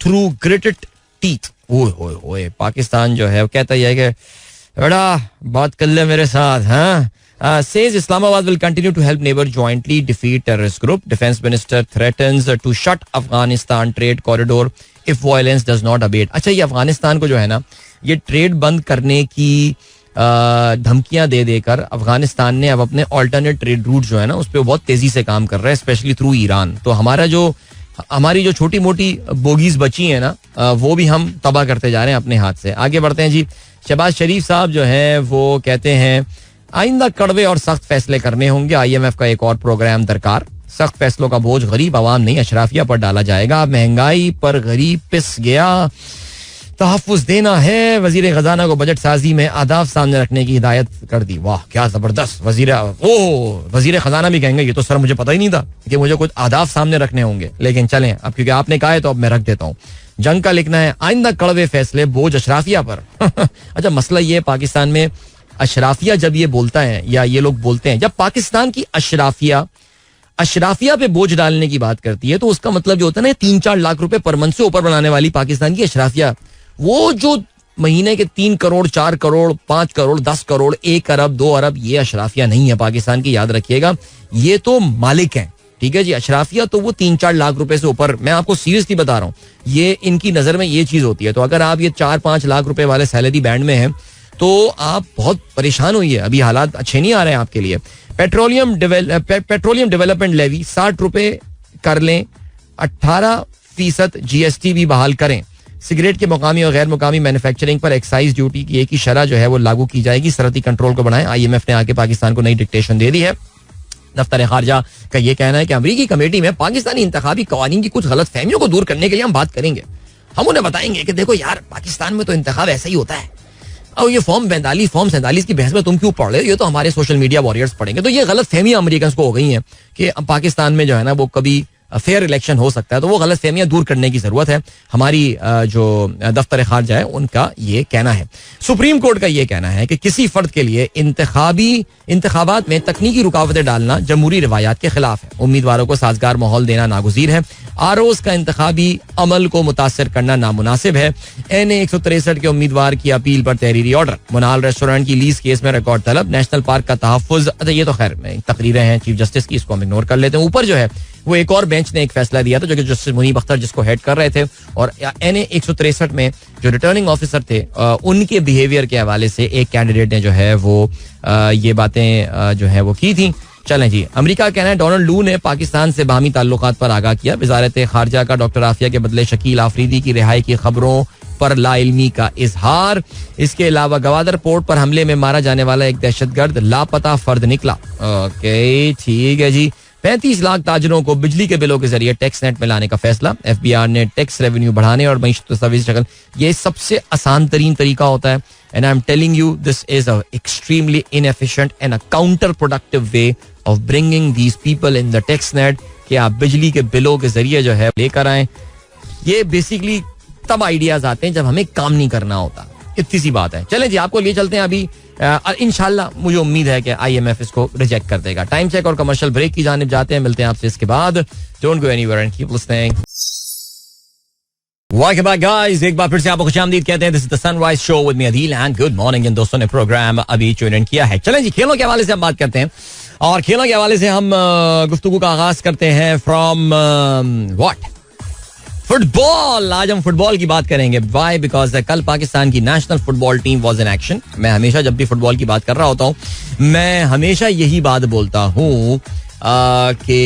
through gritted teeth. ओए पाकिस्तान जो है वो कहता ही है कि बेटा बात कर ले मेरे साथ. हाँ, says Islamabad will continue to help neighbor jointly defeat terrorist group. Defense Minister threatens to shut Afghanistan trade corridor if violence does not abate. अच्छा, ये अफगानिस्तान को जो है ना ये ट्रेड बंद करने की धमकियां दे देकर अफगानिस्तान ने अब अपने ऑल्टरनेट ट्रेड रूट जो है ना उस पर बहुत तेजी से काम कर रहा है, स्पेशली थ्रू ईरान. तो हमारी जो छोटी मोटी बोगीज बची है ना वो भी हम तबाह करते जा रहे हैं अपने हाथ से. आगे बढ़ते हैं जी. शहबाज शरीफ साहब जो है वो कहते हैं आइंदा कड़वे और सख्त फैसले करने होंगे, IMF का एक और प्रोग्राम दरकार. सख्त फैसलों का बोझ गरीब आवाम नहीं अशराफिया पर डाला जाएगा. महंगाई पर गरीब पिस गया, तहफ़्फ़ुज़ देना है. वजीर खजाना को बजट साजी में आदाब सामने रखने की हिदायत कर दी. वाह क्या जबरदस्त. वजीर खजाना भी कहेंगे ये तो सर मुझे पता ही नहीं था कि मुझे कुछ आदाब सामने रखने होंगे, लेकिन चलें अब क्योंकि आपने कहा है तो अब मैं रख देता हूँ. जंग का लिखना है, आइंदा कड़वे फैसले बोझ अशराफिया पर. अच्छा, मसला ये पाकिस्तान में अशराफिया जब ये बोलता है या ये लोग बोलते हैं, जब पाकिस्तान की अशराफिया पे बोझ डालने की बात करती है तो उसका मतलब जो होता है ना 3-4 लाख रुपए पर मंथ से ऊपर बनाने वाली पाकिस्तान की अशराफिया, वो जो महीने के 3 करोड़ 4 करोड़ 5 करोड़ 10 करोड़ 1 अरब 2 अरब, ये अशराफिया नहीं है पाकिस्तान की, याद रखिएगा. ये तो मालिक हैं, ठीक है जी. अशराफिया तो वो 3-4 लाख रुपए से ऊपर, मैं आपको सीरियसली बता रहा हूँ, ये इनकी नजर में ये चीज होती है. तो अगर आप ये 4-5 लाख रुपए वाले सैलरी बैंड में हैं तो आप बहुत परेशान हुई. अभी हालात अच्छे नहीं आ रहे हैं आपके लिए. पेट्रोलियम डेवलपमेंट लेवी 60 रुपए कर लें, 18% GST भी बहाल करें. सिगरेट के मुकामी और गैर मुकामी मैन्युफैक्चरिंग पर एक्साइज ड्यूटी की एक ही शरह जो है वो लागू की जाएगी. सरहदी कंट्रोल को बढ़ाएं. IMF ने आके पाकिस्तान को नई डिक्टेशन दे दी है. दफ्तर खारजा का ये कहना है कि अमरीकी कमेटी में पाकिस्तानी इंतखाबी कवानीन की कुछ गलत फहमियों को दूर करने के लिए हम बात करेंगे. हम उन्हें बताएंगे कि देखो यार पाकिस्तान में तो इंतखाब ऐसा ही होता है, और ये फॉर्म 42 फॉर्म 47 की बहस में तुम क्यों पढ़ रहे हो, ये तो हमारे सोशल मीडिया वॉरियर्स पढ़ेंगे. तो ये गलत फहमियां अमेरिकन को हो गई हैं कि पाकिस्तान में जो है ना वो कभी फेयर इलेक्शन हो सकता है. तो वो गलत फहमियां दूर करने की जरूरत है. हमारी जो दफ्तर खारजा है उनका ये कहना है. सुप्रीम कोर्ट का ये कहना है कि किसी फर्द के लिए इंतखाबात में तकनीकी रुकावटें डालना जमहूरी रिवायात के खिलाफ है. उम्मीदवारों को साजगार माहौल देना नागुज़ीर है. आरओज़ का इंतखाबी अमल को मुतासर करना नामुनासिब है. NA 163 के उम्मीदवार की अपील पर तहरीरी ऑर्डर. मुनाल रेस्टोरेंट की लीज केस में रिकॉर्ड तलब. नेशनल पार्क का तहफ़्फ़ुज़. अच्छा ये तो खैर तकरीरें हैं चीफ जस्टिस की, इसको हम इग्नोर कर लेते हैं. ऊपर जो है वो एक और बेंच ने एक फैसला दिया था जो कि जस्टिस मुनीब अख्तर जिसको हेड कर रहे थे, और NA 163 में जो रिटर्निंग ऑफिसर थे उनके बिहेवियर के हवाले से एक कैंडिडेट ने जो है वो ये बातें जो है वो की थी चलें जी, अमेरिका का कहना है डोनाल्ड लू ने पाकिस्तान से बाहमी ताल्लुकात पर आगाह किया. वजारत खारजा का डॉक्टर आफिया के बदले शकील आफरीदी की रिहाई की खबरों पर लाइल्मी का इजहार. इसके अलावा गवादर पोर्ट पर हमले में मारा जाने वाला एक दहशतगर्द लापता फर्द निकला. ओके ठीक है जी. 35 लाख ताजरों को बिजली के बिलों के जरिए टैक्स नेट में लाने का फैसला. एफबीआर ने टैक्स रेवेन्यू बढ़ाने और मईशत तस्वीर शक्ल, ये सबसे आसान तरीन तरीका होता है. And I am telling you this is a extremely inefficient and a counter productive way of bringing these people in the tax net कि आप बिजली के बिलों के जरिए जो है लेकर आए. ये बेसिकली तब आइडियाज आते हैं जब हमें काम नहीं करना होता. इतनी सी बात है. चलें जी, आपको लिए चलते हैं अभी. इंशाल्लाह मुझे उम्मीद है कि IMF इसको रिजेक्ट कर देगा. टाइम चेक और कमर्शियल ब्रेक की जानिब जाते हैं. मिलते हैं आपसे इसके बाद. Don't go anywhere and keep listening. Welcome back guys, एक बार फिर से आपको खुशामदीद कहते हैं. This is the sunrise show with me Adeel and good morning. इन दोस्तों ने प्रोग्राम अभी ट्यून इन किया है. चलें जी, खेलों के हवाले से हम बात करते हैं और खेलों के हवाले से हम गुफ्तगू का आगाज करते हैं फ्रॉम व्हाट फुटबॉल. आज हम फुटबॉल की बात करेंगे. वाई? बिकॉज कल पाकिस्तान की national football team was in action. मैं हमेशा जब भी फुटबॉल की बात कर रहा होता हूँ मैं हमेशा यही बात बोलता हूँ कि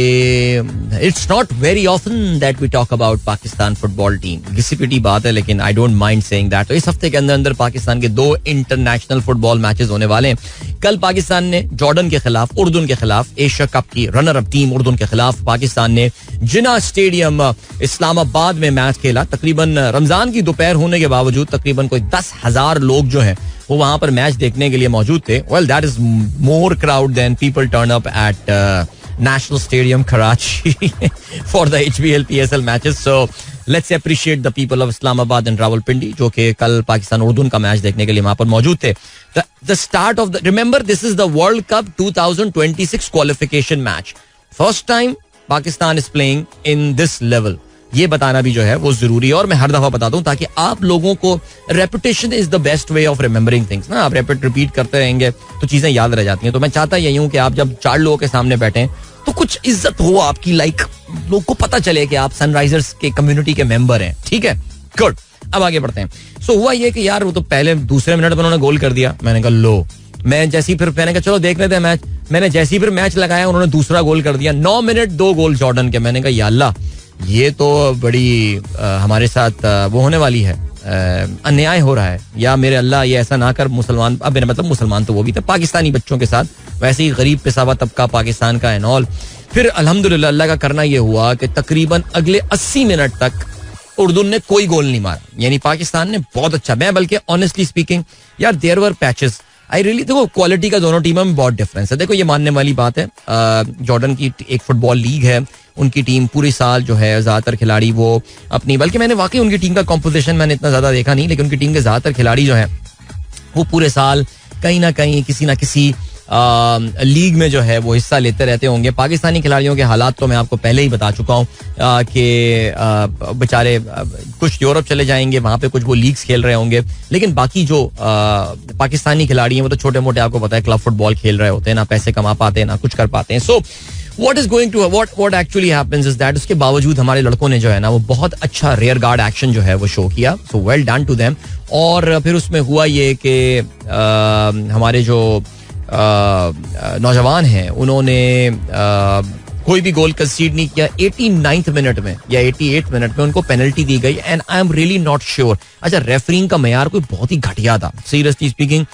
it's not very often that we talk about Pakistan football team. घिसी पिटी बात है लेकिन I don't mind saying that. तो इस हफ्ते के अंदर अंदर पाकिस्तान के 2 इंटरनेशनल फुटबॉल मैचेस होने वाले हैं. कल पाकिस्तान ने जॉर्डन के खिलाफ, उर्दून के खिलाफ, एशिया कप की रनर अप टीम उर्दून के खिलाफ पाकिस्तान ने जिना स्टेडियम इस्लामाबाद में मैच खेला. तकरीबन रमजान की दोपहर होने के बावजूद तकरीबन कोई 10,000 लोग जो हैं वो वहां पर मैच देखने के लिए मौजूद थे. Well that is more crowd than people turn up at National Stadium Karachi for the HBL PSL matches. So let's appreciate the people of Islamabad and Rawalpindi जो कि कल पाकिस्तान उर्दून का मैच देखने के लिए वहां पर मौजूद थे. The start of the, remember this is the World Cup 2026 qualification match. First time Pakistan is playing in this level. ये बताना भी जो है वो जरूरी है और मैं हर दफा बताता हूँ ताकि आप लोगों को repetition is the best way of remembering things ना. आप रिपीट करते रहेंगे तो चीजें याद रह जाती हैं. तो मैं चाहता यही हूँ कि आप जब 4 लोगों के सामने बैठे तो कुछ इज्जत हो आपकी, लाइक लोग को पता चले कि आप सनराइजर्स के कम्युनिटी के मेंबर हैं. ठीक है, गुड. अब आगे बढ़ते हैं. सो हुआ ये कि यार वो तो पहले दूसरे मिनट में उन्होंने गोल कर दिया. मैंने कहा लो, मैं जैसी फिर मैंने कहा चलो देख लेते हैं मैच. मैंने जैसी फिर मैच लगाया उन्होंने दूसरा गोल कर दिया. 9 मिनट 2 गोल जॉर्डन के. मैंने कहा या अल्लाह, ये तो बड़ी हमारे साथ वो होने वाली है, अन्याय हो रहा है. या मेरे अल्लाह ये ऐसा ना कर. मुसलमान, अब मेरा मतलब मुसलमान तो वो भी थे, पाकिस्तानी बच्चों के साथ वैसे ही गरीब पिसावा तबका पाकिस्तान का एंड ऑल. फिर अल्हम्दुलिल्लाह अल्लाह का करना ये हुआ कि तकरीबन अगले 80 मिनट तक उर्दू ने कोई गोल नहीं मारा. यानी पाकिस्तान ने बहुत अच्छा, मैं बल्कि ऑनेस्टली स्पीकिंग यार there were patches I really, देखो क्वालिटी का दोनों टीमों में बहुत डिफरेंस है. देखो ये मानने वाली बात है, जॉर्डन की एक फुटबॉल लीग है, उनकी टीम पूरे साल जो है ज्यादातर खिलाड़ी वो अपनी, बल्कि मैंने वाकई उनकी टीम का कॉम्पोजिशन मैंने इतना ज्यादा देखा नहीं, लेकिन उनकी टीम के ज्यादातर खिलाड़ी जो है वो पूरे साल कहीं ना कहीं किसी ना किसी लीग में जो है वो हिस्सा लेते रहते होंगे. पाकिस्तानी खिलाड़ियों के हालात तो मैं आपको पहले ही बता चुका हूँ कि बेचारे कुछ यूरोप चले जाएंगे, वहां पे कुछ वो लीग्स खेल रहे होंगे, लेकिन बाकी जो पाकिस्तानी खिलाड़ी हैं वो तो छोटे मोटे, आपको पता है, क्लब फुटबॉल खेल रहे होते हैं, ना पैसे कमा पाते हैं ना कुछ कर पाते हैं. सो what is going to what actually happens is that उसके बावजूद हमारे लड़कों ने जो है ना वो बहुत अच्छा रेयर गार्ड एक्शन जो है वो शो किया. So well done to them. और फिर उसमें हुआ ये कि हमारे जो नौजवान हैं उन्होंने कोई भी गोल कंसीड नहीं किया. 89th मिनट में या 88 मिनट में उनको पेनल्टी दी गई and I am really not sure. अच्छा, रेफरिंग का मेयार कोई बहुत ही घटिया था, सीरियसली स्पीकिंग,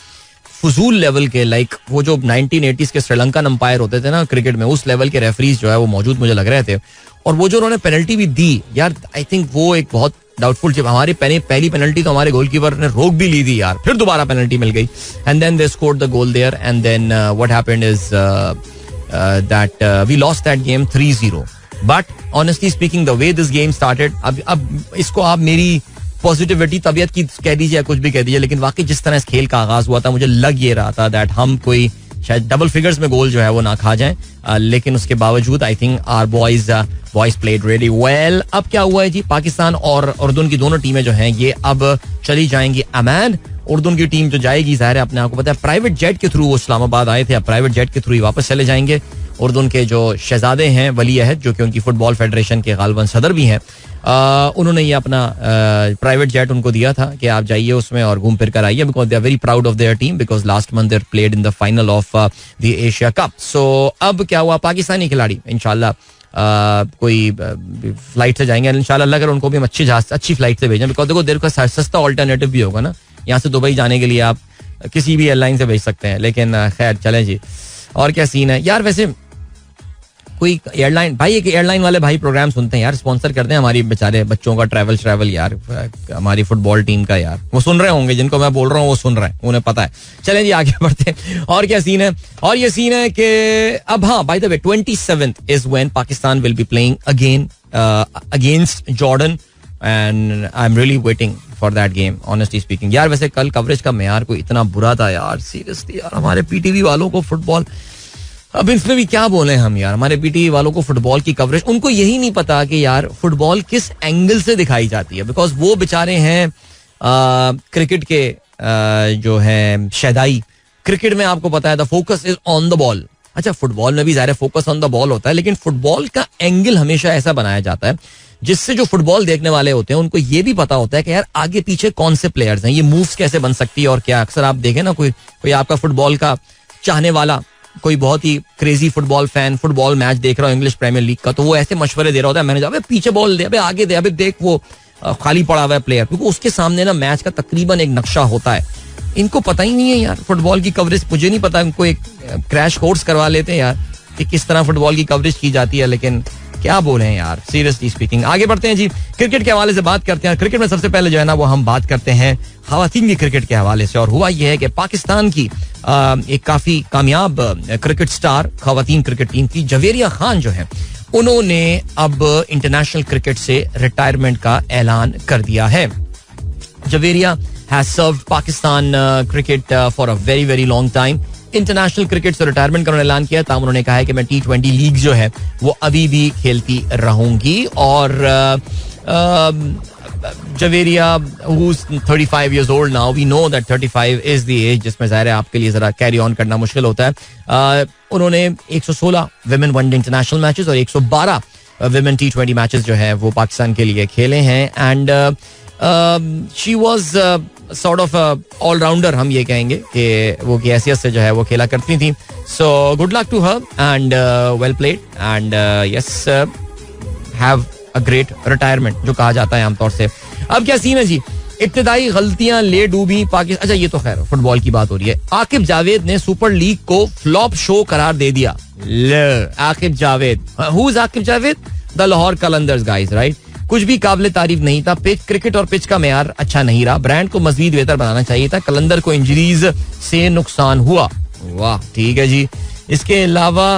फजूल लेवल के. लाइक वो जो 1980s के श्रीलंकन अंपायर होते थे ना क्रिकेट में, उस लेवल के रेफरीज जो है वो मौजूद मुझे लग रहे थे. और वो जो उन्होंने पेनल्टी भी दी यार, आई थिंक वो एक बहुत डाउटफुल चीज. हमारी पहली पेनल्टी तो हमारे गोलकीपर ने रोक भी ली थी यार, फिर दोबारा पेनल्टी मिल गई and then they scored the goal there and then what happened is that we lost that game 3-0. But honestly speaking the way this game started, अब इसको आप मेरी पॉजिटिविटी तबीयत की कह दीजिए, कुछ भी कह दीजिए, लेकिन वाकई जिस तरह इस खेल का आगाज हुआ था मुझे लग ये रहा था दैट हम कोई शायद डबल फिगर्स में गोल जो है वो ना खा जाएं. लेकिन उसके बावजूद I think our boys played really well. अब क्या हुआ है जी, पाकिस्तान और उर्दू की दोनों टीमें जो हैं ये अब चली जाएंगी अमान. उर्दू की टीम जो जाएगी, जाहिर है अपने आपको पता है, प्राइवेट जेट के थ्रू वो इस्लामाबाद आए थे, अब प्राइवेट जेट के थ्रू ही वापस चले जाएंगे. उर्दून के जो शहजादे हैं वली अहद, जो कि उनकी फुटबॉल फेडरेशन के गालिबन सदर भी हैं, उन्होंने ये अपना प्राइवेट जेट उनको दिया था कि आप जाइए उसमें और घूम फिर कर आइए, because they are very proud of their team, because last month they played in the final of the Asia cup. So अब क्या हुआ, पाकिस्तानी खिलाड़ी इंशाल्लाह कोई फ्लाइट से जाएंगे इंशाल्लाह, अगर उनको भी हम अच्छी फ्लाइट से भेजें, बिकॉज देखो देर का सस्ता ऑल्टरनेटिव भी होगा ना. यहाँ से दुबई जाने के लिए आप किसी भी एयरलाइन से भेज सकते हैं, लेकिन खैर चलें जी. और क्या सीन है यार, वैसे कोई एयरलाइन भाई, एक एयरलाइन वाले भाई प्रोग्राम सुनते हैं यार, स्पॉन्सर करते हैं हमारी बेचारे बच्चों का ट्रैवल यार, हमारी फुटबॉल टीम का यार, वो सुन रहे होंगे, जिनको मैं बोल रहा हूँ वो सुन रहे हैं, उन्हें पता है. चलें जी आगे बढ़ते हैं. और क्या सीन है, और ये सीन है कि अब हाँ, bye the way 27th is when Pakistan will be playing again against Jordan, and I am really waiting for that game honestly speaking. यार वैसे कल कवरेज का मेयार कोई इतना बुरा था यार, सीरियसली यार, हमारे पीटीवी वालों को फुटबॉल, अब इसमें भी क्या बोले हम यार, हमारे पीटीवी वालों को फुटबॉल की कवरेज, उनको यही नहीं पता कि यार फुटबॉल किस एंगल से दिखाई जाती है, बिकॉज वो बेचारे हैं क्रिकेट के जो है शहदाई. क्रिकेट में आपको पता है the focus is on the ball. अच्छा, फुटबॉल में भी ज़ाहिर फोकस ऑन द बॉल होता है, लेकिन फुटबॉल का एंगल हमेशा ऐसा बनाया जाता है जिससे जो फुटबॉल देखने वाले होते हैं उनको ये भी पता होता है कि यार आगे पीछे कौन से प्लेयर्स हैं, ये मूव्स कैसे बन सकती है और क्या. अक्सर आप देखें ना, कोई आपका फुटबॉल का चाहने वाला, कोई बहुत ही crazy football fan football match देख रहा हो इंग्लिश प्रीमियर लीग का, तो वो ऐसे मशवरे दे रहा होता है, मैंने जब पीछे बॉल दे, अबे आगे दे, अबे देख वो खाली पड़ा हुआ है प्लेयर, क्योंकि उसके सामने ना मैच का तकरीबन एक नक्शा होता है. इनको पता ही नहीं है यार फुटबॉल की कवरेज, मुझे नहीं पता, इनको एक क्रैश कोर्स करवा लेते हैं यार कि किस तरह फुटबॉल की कवरेज की जाती है, लेकिन क्या बोले हैं यार, सीरियसली स्पीकिंग. आगे बढ़ते हैं जी, क्रिकेट के हवाले से बात करते हैं. क्रिकेट में सबसे पहले जो है ना वो हम बात करते हैं खवातीन की क्रिकेट के हवाले से, और हुआ यह है कि पाकिस्तान की एक काफी कामयाब क्रिकेट स्टार खवातीन क्रिकेट टीम की जवेरिया खान जो है, उन्होंने अब इंटरनेशनल क्रिकेट से रिटायरमेंट का ऐलान कर दिया है. Javeria has served Pakistan cricket for a very very long time. International cricket से रिटायरमेंट का उन्होंने ऐलान किया. तमाम उन्होंने कहा है कि मैं T20 लीग जो है वो अभी भी खेलती रहूंगी. और Javeria who is 35 years old now, we know that 35 is the age जिसमें ज़ाहिर है आपके लिए ज़रा कैरी ऑन करना मुश्किल होता है. उन्होंने 116 विमेन वनडे इंटरनेशनल मैचेस और 112 विमेन T20 मैचेस जो है वो पाकिस्तान के लिए खेले हैं. And she was sort of allrounder, हम ये कहेंगे कि वो की हैसियत से जो है वो खेला करती थी. So good luck to her and well played and yes have a great retirement जो कहा जाता है आमतौर से. अब क्या सीन है जी, इब्तिदाई गलतियां ले डूबी पाकिस्तान. अच्छा, ये तो खैर फुटबॉल की बात हो रही है. आकिब जावेद ने सुपर लीग को फ्लॉप शो करार दे दिया. Aqib Javed, who is Aqib Javed? The Lahore Qalandars guys, right. कुछ भी काबिल तारीफ नहीं था. पिच, क्रिकेट और पिच का मेयार अच्छा नहीं रहा. ब्रांड को मजीद बेहतर बनाना चाहिए था. कलंदर को इंजरीज से नुकसान हुआ. वाह, ठीक है जी. इसके अलावा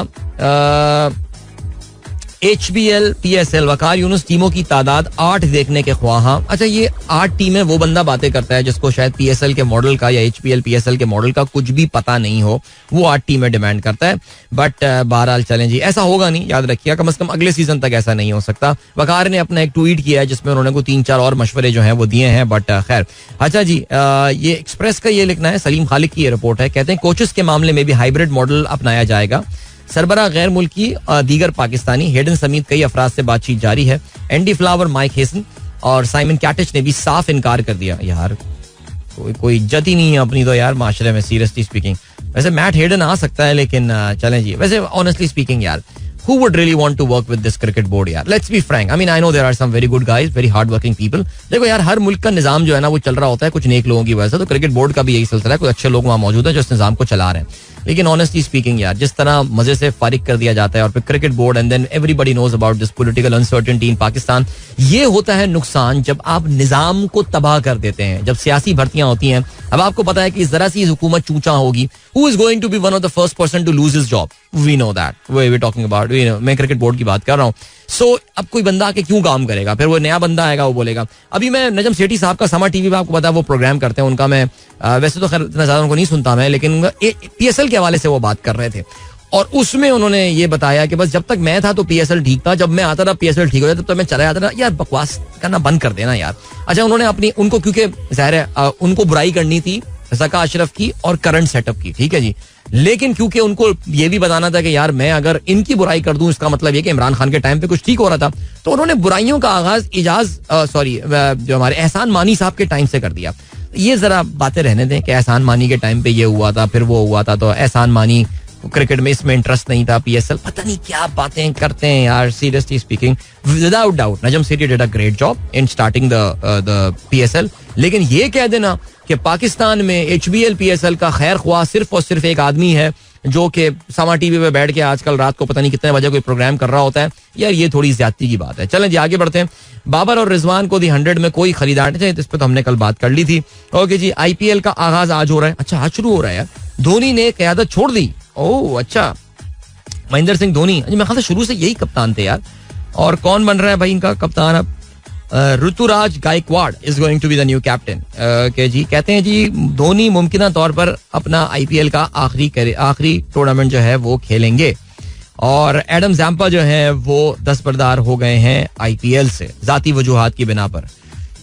HBL, PSL, वकार यूनुस टीमों की तादाद 8 देखने के ख्वाहां. अच्छा, ये 8 टीमें, वो बंदा बातें करता है जिसको शायद PSL के मॉडल का या HBL, PSL के मॉडल का कुछ भी पता नहीं हो, वो 8 टीमें डिमांड करता है. बट बहरहाल चलें जी, ऐसा होगा नहीं, याद रखिए, कम से कम अगले सीजन तक ऐसा नहीं हो सकता. वकार ने अपना एक ट्वीट किया है जिसमें उन्होंने को 3-4 और मशवरे जो हैं वो दिए हैं, बट खैर. अच्छा जी, ये एक्सप्रेस का ये लिखना है, सलीम खालिक की ये रिपोर्ट है. कहते हैं कोचेस के मामले में भी हाइब्रिड मॉडल अपनाया जाएगा. सरबरा गैर मुल्की दीगर पाकिस्तानी हेडन समेत कई अफराद से बातचीत जारी है. एंडी फ्लावर, माइक हेसन और साइमन कैटिच ने भी साफ इनकार कर दिया. यार कोई इज्जत ही नहीं है अपनी तो यार माशरे में, सीरियसली स्पीकिंग. वैसे मैट हेडन आ सकता है, लेकिन चलें जी. वैसे ऑनेस्टली स्पीकिंग यार, who would really want to work with this cricket board यार? Let's be frank. I mean, I know there are some very good guys, very hard working people. देखो यार, हर मुल्क का निजाम जो है ना वो चल रहा होता है कुछ नेक लोगों की वजह से. तो क्रिकेट बोर्ड का भी यही सिलसिला है, कुछ अच्छे लोग वहाँ मौजूद हैं जो इस निजाम को चला रहे हैं. लेकिन ऑनेस्टली स्पीकिंग यार, जिस तरह मजे से फारिग कर दिया जाता है और फिर cricket board and then everybody knows about this political uncertainty in Pakistan. ये होता है नुकसान जब आप निजाम को तबाह कर देते हैं, जब सियासी भर्तियां होती हैं. अब आपको पता है कि जरा सी हुकूमत चूचा होगी, who is going to be one of the first person to lose his job? We know that. We are talking about, मैं क्रिकेट बोर्ड की बात कर रहा हूँ. सो अब कोई बंदा आके क्यों काम करेगा? फिर वो नया बंदा आएगा, वो बोलेगा. अभी मैं नजम सेठी साहब का समा टीवी पे, आपको पता है वो प्रोग्राम करते हैं उनका, मैं वैसे तो खैर इतना ज्यादा उनको नहीं सुनता मैं, लेकिन PSL के हवाले से वो बात कर रहे थे. और उसमें उन्होंने ये बताया कि बस जब तक मैं था तो PSL ठीक था, जब मैं आता था PSL ठीक हो जाता, तब तो मैं चला जाता था. यार बकवास करना बंद कर देना यार. अच्छा, उन्होंने अपनी, उनको क्योंकि जाहिर है उनको बुराई करनी थी ज़का अशरफ की और करंट सेटअप की, ठीक है जी. लेकिन क्योंकि उनको ये भी बताना था कि यार मैं अगर इनकी बुराई कर दूं इसका मतलब ये कि इमरान खान के टाइम पे कुछ ठीक हो रहा था, तो उन्होंने बुराइयों का आगाज जो हमारे एहसान मानी साहब के टाइम से कर दिया. ये जरा बातें रहने दें कि एहसान मानी के टाइम पे ये हुआ था, फिर वो हुआ था, तो एहसान मानी क्रिकेट में इसमें इंटरेस्ट नहीं था, पीएसएल पता नहीं क्या बातें करते हैं यार. Seriously speaking, without doubt Najam Sethi did a great job in starting the PSL. लेकिन ये कह देना कि पाकिस्तान में एचबीएल पीएसएल का खैर ख्वाह सिर्फ और सिर्फ एक आदमी है जो कि सामा टीवी पे बैठ के आजकल रात को पता नहीं कितने बजे कोई प्रोग्राम कर रहा होता है, यार ये थोड़ी ज्यादती की बात है. चलें जी आगे बढ़ते हैं. बाबर और रिजवान को दी 100 में कोई खरीदार नहीं, इस पर तो हमने कल बात कर ली थी. ओके जी, आईपीएल का आगाज आज हो रहा है. अच्छा, आज शुरू हो रहा है यार. धोनी ने क़यादत छोड़ दी. ओह अच्छा, महेंद्र सिंह धोनी, मेरे ख्याल से शुरू से यही कप्तान थे यार. और कौन बन रहा है भाई इनका कप्तान अब? Ruturaj Gaikwad is going to be the new captain. के जी कहते हैं जी धोनी मुमकिन तौर पर अपना आईपीएल का आखिरी टूर्नामेंट जो है वो खेलेंगे. और एडम जैम्पा जो है वो दस्तबरदार हो गए हैं आईपीएल से जाती वजूहात की बिना पर.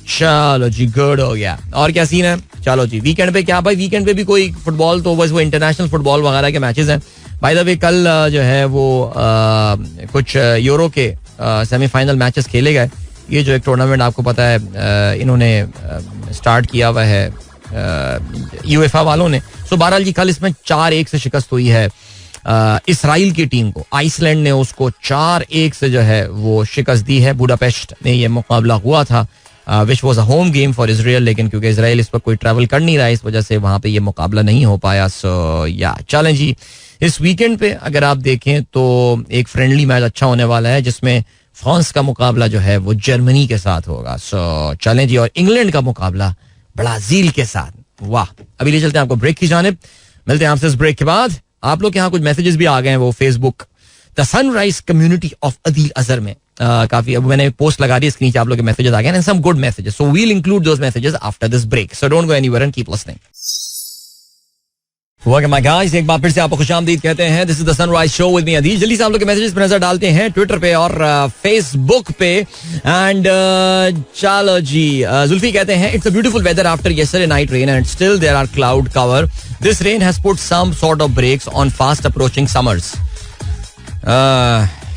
चलो जी, गुड हो गया. और क्या सीन है? चलो जी, वीकेंड पे क्या भाई, वीकेंड पे भी कोई फुटबॉल तो बस वो इंटरनेशनल फुटबॉल वगैरह के मैचेस हैं. बाय द वे कल जो है वो कुछ यूरो के सेमीफाइनल मैचेस खेले गए. ये जो एक टूर्नामेंट आपको पता है इन्होंने स्टार्ट किया हुआ है यूएफए वालों ने. सो बहरहाल जी कल इसमें 4-1 से शिकस्त हुई है इसराइल की टीम को. आइसलैंड ने उसको 4-1 से जो है वो शिकस्त दी है. बुडापेस्ट में ये मुकाबला हुआ था which was a home game for Israel, लेकिन क्योंकि इसराइल इस पर कोई ट्रैवल कर नहीं रहा है इस वजह से वहां पे ये मुकाबला नहीं हो पाया. सो या चलें जी, इस वीकेंड पे अगर आप देखें तो एक फ्रेंडली मैच अच्छा होने वाला है जिसमें फ्रांस का मुकाबला जो है वो जर्मनी के साथ होगा. सो चलें जी, और इंग्लैंड का मुकाबला ब्राजील के साथ. वाह, अभी ले चलते हैं आपको ब्रेक की जानिब. मिलते हैं आपसे इस ब्रेक के बाद. आप लोग के यहाँ कुछ मैसेजेस भी आ गए हैं वो Facebook the sunrise community of Adeel Azhar में. काफी अब मैंने पोस्ट लगा दी, इसके नीचे आप लोग के मैसेजेस आ गए and some good messages, so we will include those messages after this break. So don't go anywhere and keep listening. Welcome my guys, एक बार फिर से आपको खुशामदीद कहते हैं. This is the sunrise show with me Adeel. जल्दी से आप लोग के मैसेजेस पर नजर डालते हैं ट्विटर पे और फेसबुक पे. एंड चलो जी, जुल्फी कहते हैं it's a beautiful weather after yesterday night rain and still there are cloud cover. This rain has put some sort of brakes on fast approaching summers.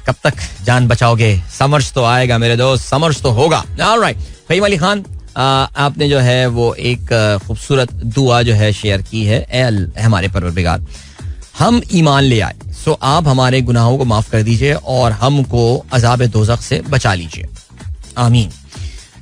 कब तक जान बचाओगे? समर्स तो आएगा मेरे दोस्त, समर्स तो होगा. ऑलराइट, फहीम अली खान आपने जो है वो एक खूबसूरत दुआ जो है शेयर की है. ए हमारे परवरदिगार, हम ईमान ले आए, सो आप हमारे गुनाहों को माफ कर दीजिए और हमको अजाब दोज़ख से बचा लीजिए, आमीन.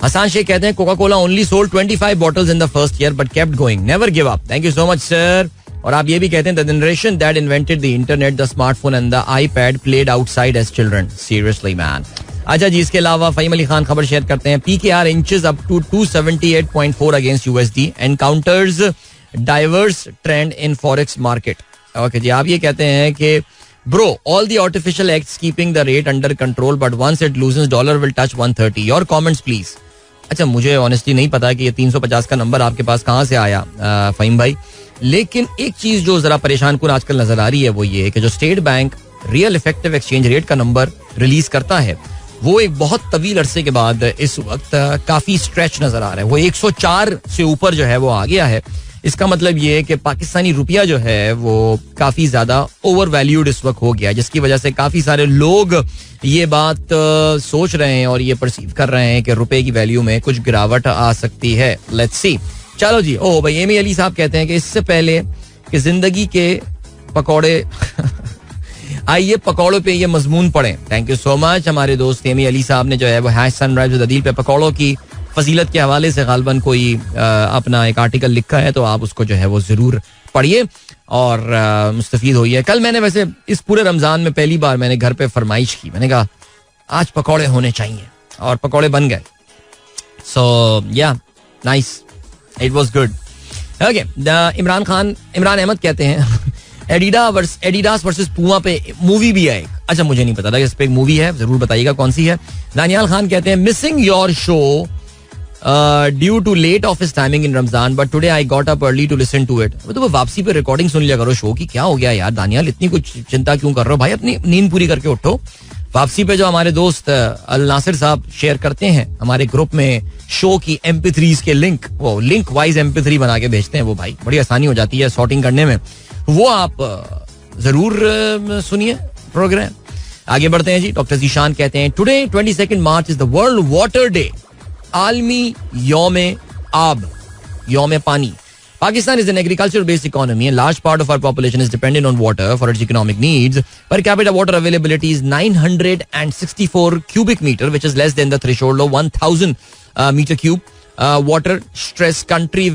हसन शेख कहते हैं Coca Cola only sold 25 bottles in the first year but kept going, never give up. Thank you so much sir. और आप ये भी कहते हैं the generation that invented the internet, the smartphone and the iPad played outside as children. Seriously man. अच्छा जी, इसके अलावा फहीम अली खान खबर शेयर करते हैं PKR inches up to 278.4 against USD, encounters diverse trend in forex market. Okay जी, आप ये कहते हैं कि bro all the artificial acts keeping the rate under control but once it loses dollar will touch 130. Your comments please. अच्छा, मुझे honestly नहीं पता कि ये 350 का नंबर आपके पास कहाँ से आया फहीम भाई, लेकिन एक चीज जो जरा परेशान कुन आजकल नजर आ रही है वो ये कि जो state bank real effective exchange rate का नंबर रिलीज करता है वो एक बहुत तवील अरसे के बाद इस वक्त काफी स्ट्रेच नजर आ रहा है. वो 104 से ऊपर जो है वो आ गया है. इसका मतलब ये है कि पाकिस्तानी रुपया जो है वो काफी ज्यादा ओवर वैल्यूड इस वक्त हो गया, जिसकी वजह से काफी सारे लोग ये बात सोच रहे हैं और ये परसीव कर रहे हैं कि रुपए की वैल्यू में कुछ गिरावट आ सकती है. Let's see. चलो जी. ओह भाई, एमी अली साहब कहते हैं कि इससे पहले कि जिंदगी के पकौड़े आइए पकौड़ों पे ये मजमून पढ़ें. Thank you so much. हमारे दोस्त एमी अली साहब ने जो है वो हैश सनराइज विद अदील पे पकौड़ों की फजीलत के हवाले से गालबन कोई अपना एक आर्टिकल लिखा है, तो आप उसको जो है वो जरूर पढ़िए और मुस्तफीद होइए. कल मैंने वैसे इस पूरे रमजान में पहली बार मैंने घर पे फरमाइश की, मैंने कहा आज पकौड़े होने चाहिए और पकौड़े बन गए. So ya nice, it was good. Okay, Imran Ahmed कहते हैं एडिडास वर्सेस पूमा पे मूवी भी है. अच्छा, मुझे नहीं पता था कि इस पे एक मूवी है, जरूर बताइएगा कौन सी है. दानियाल खान कहते हैं missing your show due to late office timing in Ramzan but today I got up early to listen to it. तो वापसी पे रिकॉर्डिंग सुन लिया करो शो की. क्या हो गया यार दानियाल, इतनी कुछ चिंता क्यों कर रहे हो भाई, अपनी नींद पूरी करके उठो. वापसी पे जो हमारे दोस्त अल नासिर साहब शेयर करते हैं हमारे ग्रुप में शो की MP3s के लिंक, वो लिंक वाइज MP3 बना के भेजते हैं, वो भाई बड़ी आसानी हो जाती है सॉर्टिंग करने में, वो आप जरूर सुनिए प्रोग्राम. आगे बढ़ते हैं जी. डॉक्टर जीशान कहते हैं today 22 March is the world water day. आलमी यौम आब, यौम पानी. Pakistan is an agriculture-based economy and large part of our population is dependent on water for its economic needs. Per capita water availability is 964 cubic meter, which is less than the threshold of 1000 meter cube. Water stress country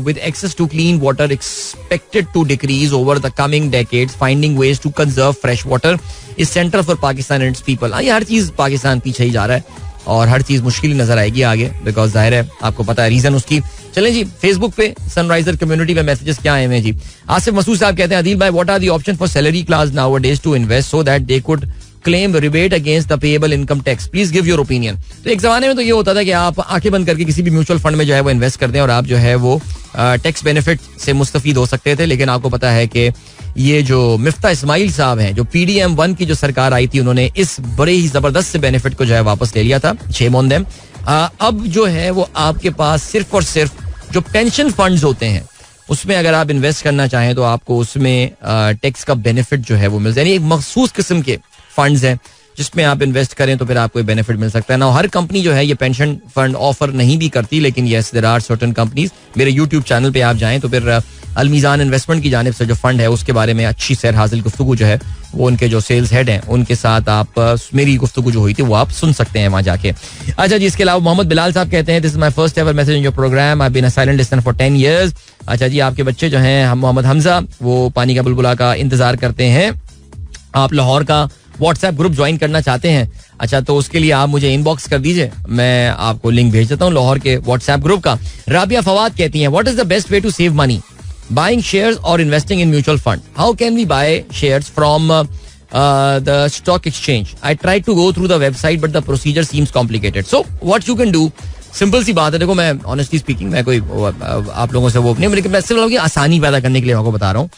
with access to clean water expected to decrease over the coming decades. Finding ways to conserve fresh water is central for Pakistan and its people. ये हर चीज पाकिस्तान पीछे ही जा रहा है और हर चीज मुश्किल नजर आएगी आगे, बिकॉज जाहिर है आपको पता है रीजन उसकी. चलें जी, फेसबुक पे सनराइजर कम्युनिटी में मैसेजेस क्या आए हैं जी. आसिफ मसूद साहब कहते हैं अदील भाई what are the option for salary class nowadays to invest so that they could claim rebate against the payable income tax, please give your opinion. तो एक जमाने में तो ये होता था कि आप आंखें बंद करके किसी भी म्यूचुअल फंड में जो है वो इन्वेस्ट करते हैं और आप जो है वो टैक्स बेनिफिट से मुस्तफीद हो सकते थे. लेकिन आपको पता है कि ये जो मिफ्ता इस्माइल साहब हैं, जो PDM1 की जो सरकार आई थी, उन्होंने इस बड़े ही जबरदस्त से बेनिफिट को जो है वापस ले लिया था. Shame on them. अब जो है वो आपके पास सिर्फ और सिर्फ जो पेंशन फंड्स होते हैं उसमें अगर आप इन्वेस्ट करना चाहें तो आपको उसमें टैक्स का बेनिफिट जो है वो मिल जाए. यानी एक मखसूस किस्म के फंड्स हैं जिसमें आप इन्वेस्ट करें तो फिर आपको बेनिफिट मिल सकता है ना. हर कंपनी जो है ये पेंशन फंड ऑफर नहीं भी करती, लेकिन yes there are certain companies. मेरे YouTube चैनल पे आप जाएं तो फिर अलमीज़ान इन्वेस्टमेंट की जानिब से जो फंड है उसके बारे में अच्छी सैर हासिल गुफ्तगू जो है वो उनके जो सेल्स हेड हैं उनके साथ आप मेरी गुफ्तगू जो हुई थी वो आप सुन सकते हैं वहां जाके. अच्छा जी, इसके अलावा मोहम्मद बिलाल साहब कहते हैं this is my first ever message in your program, I have been a silent listener for 10 years. अच्छा जी, आपके बच्चे जो हैं मोहम्मद हमजा वो पानी का बुलबुला का इंतजार करते हैं. आप लाहौर का व्हाट्सएप ग्रुप ज्वाइन करना चाहते हैं, अच्छा तो उसके लिए आप मुझे इनबॉक्स कर दीजिए, मैं आपको लिंक भेज देता हूँ लाहौर के व्हाट्सएप ग्रुप का. राबिया फवाद कहती हैं what is the best way to save money, buying shares और investing in mutual fund. How can we buy shares from the stock exchange? I try to go through the website but the procedure seems complicated. So what you can do, simple सी बात है. देखो मैं honestly speaking मैं कोई आप लोगों से वो नहीं, लेकिन मैं सिर्फ आसानी पैदा करने के लिए आपको बता रहा हूँ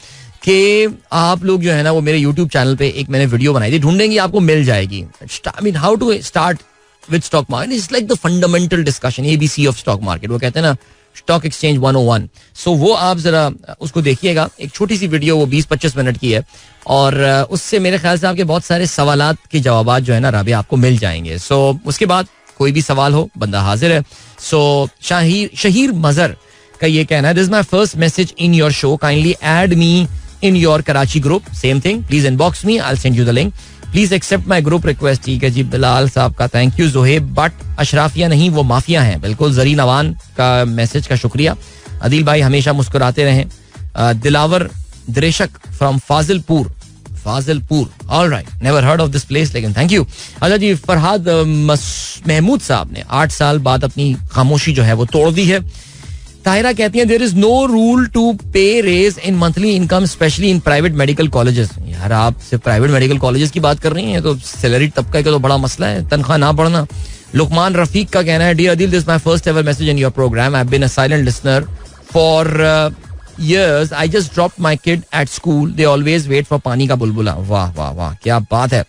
कि आप लोग जो है ना वो मेरे YouTube चैनल पे एक मैंने वीडियो बनाई थी, ढूंढेंगे आपको मिल जाएगी. I mean how to start with stock market, it's like the fundamental discussion, ABC of stock market, वो कहते हैं ना स्टॉक एक्सचेंज 101. सो वो आप जरा उसको देखिएगा, एक छोटी सी वीडियो वो 20-25 मिनट की है और उससे मेरे ख्याल से आपके बहुत सारे सवालात के जवाब जो है ना राबिया आपको मिल जाएंगे. सो उसके बाद कोई भी सवाल हो बंदा हाजिर है. सो शहीर मजर का ये कहना है this is my first message in your show, kindly add me in your Karachi group. Same thing, please inbox me, I'll send you the link. Please accept my group request. ठीक है जी, बिलाल साहब का थैंक यू. जोहेब बट अशराफिया नहीं वो mafia हैं, बिल्कुल. जरी नवान का message का शुक्रिया. अदिल भाई हमेशा मुस्कुराते रहें. Dilawar Dreshak from Fazilpur, all right, never heard of this place लेकिन थैंक यू. अच्छा जी, फरहाद महमूद साहब ने 8 साल बाद अपनी खामोशी जो है वो तोड़ दी है. ताहिरा कहती हैं there is no rule to pay raise in monthly income specially in private medical colleges. यार आप सिर्फ प्राइवेट मेडिकल कॉलेजेस की बात कर रही हैं तो सैलरी तबका का तो बड़ा मसला है, तनख्वाह ना बढ़ना. लुकमान रफीक का कहना है dear Adil this my first ever message in your program, I have been a silent listener for years. I just dropped my kid at school. They always wait for पानी का बुलबुला. वाह वाह वाह क्या बात है.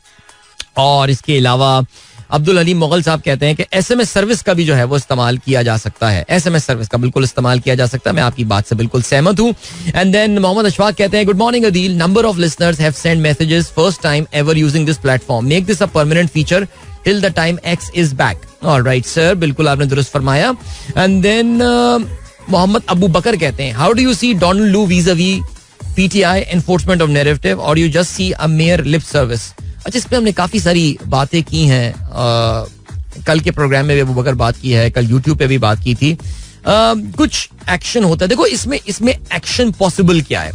और इसके अलावा अब्दुल अली मुगल साहब कहते हैं कि SMS सर्विस का भी जो है वो इस्तेमाल किया जा सकता है. SMS सर्विस का बिल्कुल इस्तेमाल किया जा सकता है, मैं आपकी बात से बिल्कुल सहमत हूँ. एंड देन मोहम्मद अशफाक कहते हैं good morning Adeel, number of listeners have send messages first time ever using this platform, make this a permanent feature till the time X is back. Alright sir, बिल्कुल आपने दुरुस्त फरमाया. एंड देन मोहम्मद अबू बकर कहते हैं how do you see Donald Lu vis-a-vis PTI enforcement of narrative और you just see a mere lip service. अच्छा, इस पे हमने काफी सारी बातें की हैं, कल के प्रोग्राम में भी अबू बकर बात की है, कल YouTube पे भी बात की थी. कुछ एक्शन होता है. देखो इसमें एक्शन पॉसिबल क्या है.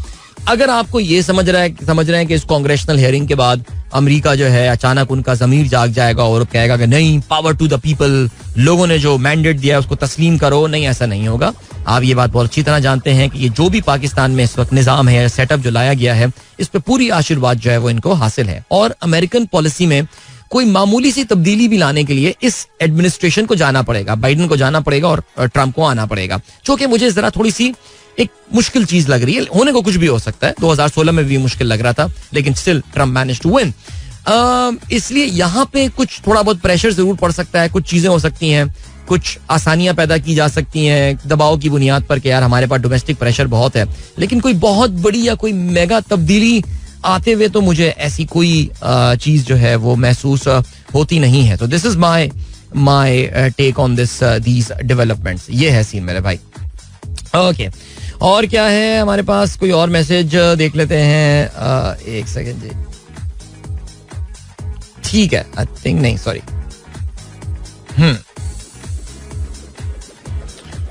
अगर आपको ये समझ रहे हैं कि इस कांग्रेशनल हियरिंग के बाद अमेरिका जो है अचानक उनका जमीर जाग जाएगा और कहेगा कि नहीं, पावर टू द पीपल, लोगों ने जो मैंडेट दिया है उसको तस्लीम करो, नहीं ऐसा नहीं होगा. आप ये बात बहुत अच्छी तरह जानते हैं कि ये जो भी पाकिस्तान में इस वक्त निजाम है, सेटअप जो लाया गया है, इस पे पूरी आशीर्वाद जो है वो इनको हासिल है. और अमेरिकन पॉलिसी में कोई मामूली सी तब्दीली भी लाने के लिए इस एडमिनिस्ट्रेशन को जाना पड़ेगा, बाइडन को जाना पड़ेगा और ट्रंप को आना पड़ेगा, जो कि मुझे जरा थोड़ी सी एक मुश्किल चीज लग रही है. होने को कुछ भी हो सकता है, 2016 में भी मुश्किल लग रहा था, लेकिन still Trump manage to win. इसलिए यहाँ पे कुछ थोड़ा बहुत प्रेशर जरूर पड़ सकता है, कुछ चीजें हो सकती हैं, कुछ आसानियां पैदा की जा सकती हैं दबाव की बुनियाद पर कि यार हमारे पास डोमेस्टिक प्रेशर बहुत है, लेकिन कोई बहुत बड़ी या कोई मेगा तब्दीली आते हुए तो मुझे ऐसी कोई चीज जो है वो महसूस होती नहीं है. तो this is my take on these developments. ये है सीन मेरे भाई. ओके, और क्या है हमारे पास, कोई और मैसेज देख लेते हैं. एक सेकेंड जी. ठीक है, आई थिंक नहीं, सॉरी.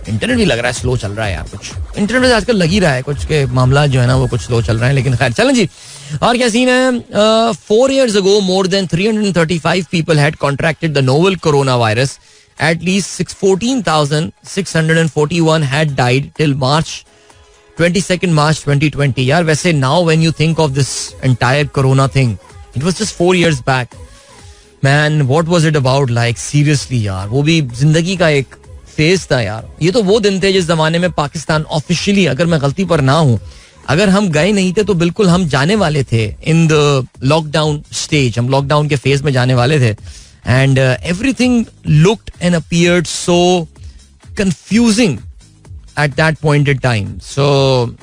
इंटरनेट भी लग रहा है स्लो चल रहा है यार. कुछ इंटरनेट आजकल लग ही रहा है, कुछ के मामला जो है ना वो कुछ स्लो चल रहे हैं, लेकिन खैर चलें जी. और क्या सीन है. 4 years ago more than 335 people had contracted the novel coronavirus. At least 14,641 had died till March 2020. यार वैसे now when you think of this entire corona thing, it was just 4 years back. Man, what was it about? Like seriously यार, वो भी जिंदगी का एक phase था यार. ये तो वो दिन थे जिस जमाने में पाकिस्तान ऑफिशियली, अगर मैं गलती पर ना हूं, अगर हम गए नहीं थे तो बिल्कुल हम जाने वाले थे इन द लॉकडाउन स्टेज. हम लॉकडाउन के फेज में जाने वाले थे. And everything looked and appeared so confusing at that point in time. So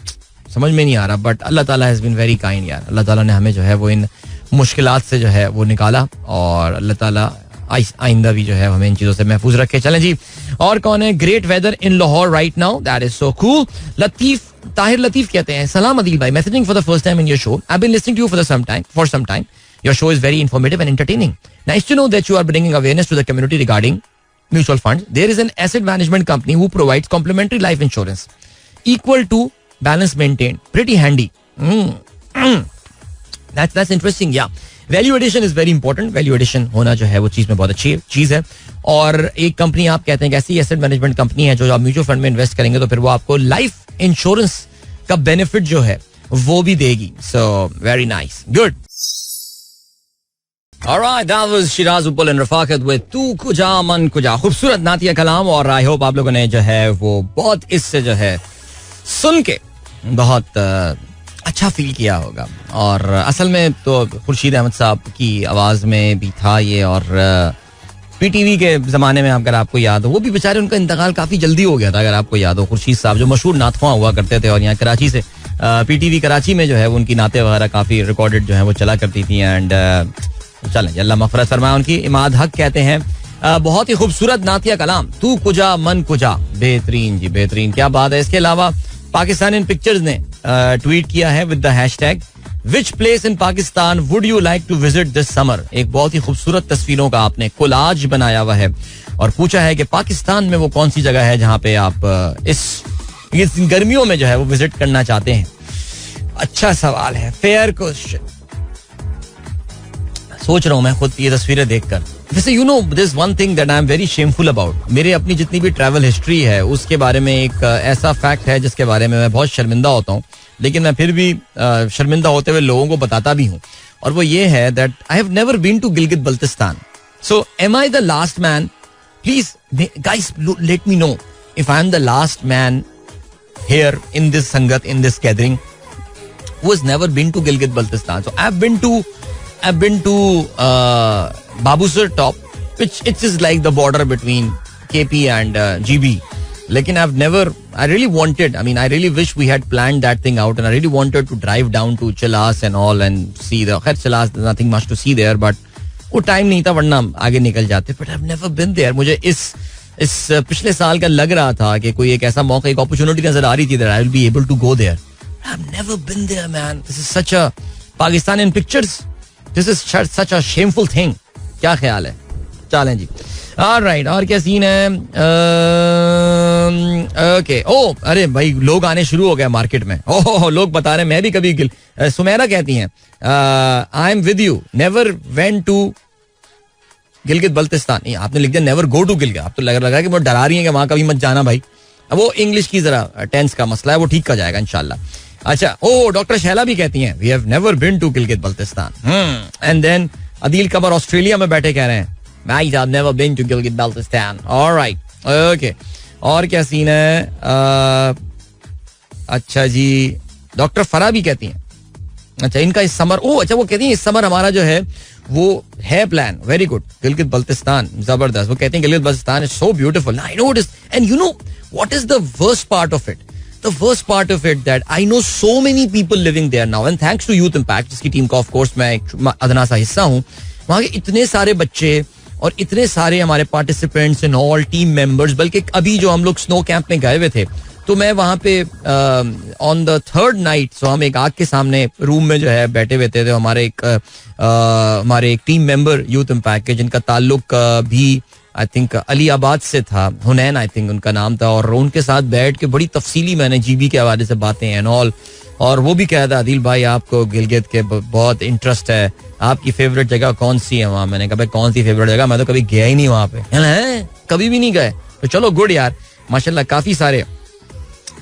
समझ में नहीं आ रहा, बट अल्लाह ताला हैज बीन वेरी काइंड यार. अल्लाह ताला ने हमें जो है वो इन मुश्किलात से जो है वो निकाला, और अल्लाह ताला आइंदा भी जो है हमें इन चीजों से महफूज रखे. चलें जी. और कौन है. Great weather in Lahore right now, that is so cool. Latif, Tahir Latif कहते हैं, सलाम अदील भाई, messaging for the first time in your show. I have been listening to you for some time. Your show is very informative and entertaining. Nice to know that you are bringing awareness to the community regarding mutual funds. There is an asset management company who provides complimentary life insurance equal to balance maintain. Pretty handy. That's interesting. Yeah, value addition is very important. Value addition होना जो है वो चीज में बहुत अच्छी चीज है. और एक कंपनी आप कहते हैं कि ऐसी एसेट मैनेजमेंट कंपनी है जो आप म्यूचुअल फंड में इन्वेस्ट करेंगे तो फिर वो आपको लाइफ इंश्योरेंस का बेनिफिट जो है वो भी देगी. So very nice, good. Alright, that was Shiraz Uppal and Rafaqat with तू कुजा मन कुजा. खूबसूरत नातिया कलाम. और आई होप आप लोगों ने जो है वो बहुत इससे जो है सुन के बहुत अच्छा फील किया होगा. और असल में तो खुर्शीद अहमद साहब की आवाज़ में भी था ये. और पीटीवी के ज़माने में अगर आपको याद हो, वो भी बेचारे, उनका इंतकाल काफ़ी जल्दी हो गया था. अगर आपको याद हो, खुर्शीद साहब जो मशहूर नातख्वां हुआ करते थे, और यहाँ कराची से पीटीवी कराची में जो है उनकी नाते वगैरह काफ़ी रिकॉर्डेड जो है वो चला करती थी. एंड चलें, अल्लाह मग़फ़िरत फरमाए उनकी. इमाद हक कहते हैं, बहुत ही खूबसूरत नातिया कलाम, तू कुजा मन कुजा. बेहतरीन जी, बेहतरीन, क्या बात है. इसके अलावा पाकिस्तान इन पिक्चर्स ने ट्वीट किया है with the hashtag which place in Pakistan would you like to visit this summer. एक बहुत ही खूबसूरत तस्वीरों का आपने कोलाज बनाया हुआ है और पूछा है कि पाकिस्तान में वो कौन सी जगह है जहां पे आप इस गर्मियों में जो है वो विजिट करना चाहते हैं. अच्छा सवाल है, फेयर क्वेश्चन. सोच रहा हूं मैं खुद ये तस्वीरें देखकर. वैसे you know this one thing that I am very shameful about. मेरे अपनी जितनी भी ट्रैवल हिस्ट्री है उसके बारे में एक ऐसा फैक्ट है जिसके बारे में मैं बहुत शर्मिंदा होता हूँ, लेकिन मैं फिर भी शर्मिंदा होते हुए लोगों को बताता भी हूँ. और वो ये है that I have never been to Gilgit Baltistan. So am I the last man? Please guys let me know if I am the last man here in this sangat, in this gathering, who has never been to Gilgit Baltistan. So I've been to Babusar Top, which it is like the border between KP and GB. Lekin I really wanted, I mean, I really wish we had planned that thing out, and I really wanted to drive down to Chilas and all and see the. Khair Chilas, there's nothing much to see there, but वो time नहीं था वरना आगे निकल जाते. But I've never been there. मुझे इस पिछले साल का लग रहा था कि कोई एक ऐसा मौका, एक opportunity नजर आ रही थी that I will be able to go there. I've never been there, man. This is such a Pakistan in pictures. This is such a shameful thing. क्या ख्याल है? चलें जी. Alright, और क्या सीन है? ओके. ओ अरे भाई, लोग आने शुरू हो गए मार्केट में. ओह, लोग बता रहे हैं मैं भी कभी सुमेरा कहती हैं I am with you, never went to Gilgit Baltistan. आपने लिख दिया नेवर गो टू गिलगित. आप तो लगा कि वो डरा रही हैं कि वहां कभी मत जाना भाई. अब वो इंग्लिश की जरा टेंस का मसला है, वो ठीक का जाएगा इंशाल्लाह. अच्छा, ओ डॉक्टर शैला भी कहती हैं we have never been to Gilgit Baltistan. And then Adeel Qamar Australia में बैठे कह रहे हैं I have never been to Gilgit Baltistan. Alright, okay. और क्या सीन है? अच्छा जी, डॉक्टर फरा भी कहती हैं अच्छा, इनका इस समर, अच्छा वो कहती है इस समर हमारा जो है वो है plan, very good, Gilgit Baltistan, जबरदस्त. वो कहते हैं Gilgit Baltistan is so beautiful. I know it is, and you know what is the worst part of it? The worst part of it that I know so many people living there now, and thanks to Youth Impact, जिसकी team का of course मैं एक अदना सा हिस्सा हूँ. वहाँ के इतने सारे बच्चे और इतने सारे हमारे participants and all team members, बल्कि अभी जो हम लोग स्नो कैंप में गए हुए थे तो मैं वहाँ पे ऑन द थर्ड नाइट, सो हम एक आग के सामने रूम में जो है बैठे हुए थे. हमारे एक टीम मेंबर यूथ इम्पैक्ट के, जिनका ताल्लुक भी आई थिंक अलीआबाद से था, हुनैन आई थिंक उनका नाम था, और उनके साथ बैठ के बड़ी तफसीली मैंने जीबी के हवाले से बातें एंड ऑल. और वो भी कहता, आदिल भाई आपको गिलगित के बहुत इंटरेस्ट है, आपकी फेवरेट जगह कौन सी है वहाँ? मैंने कहा भाई कौन सी फेवरेट जगह, मैं तो कभी गया ही नहीं वहाँ पे. है कभी भी नहीं गए? तो चलो गुड यार, माशाल्लाह काफी सारे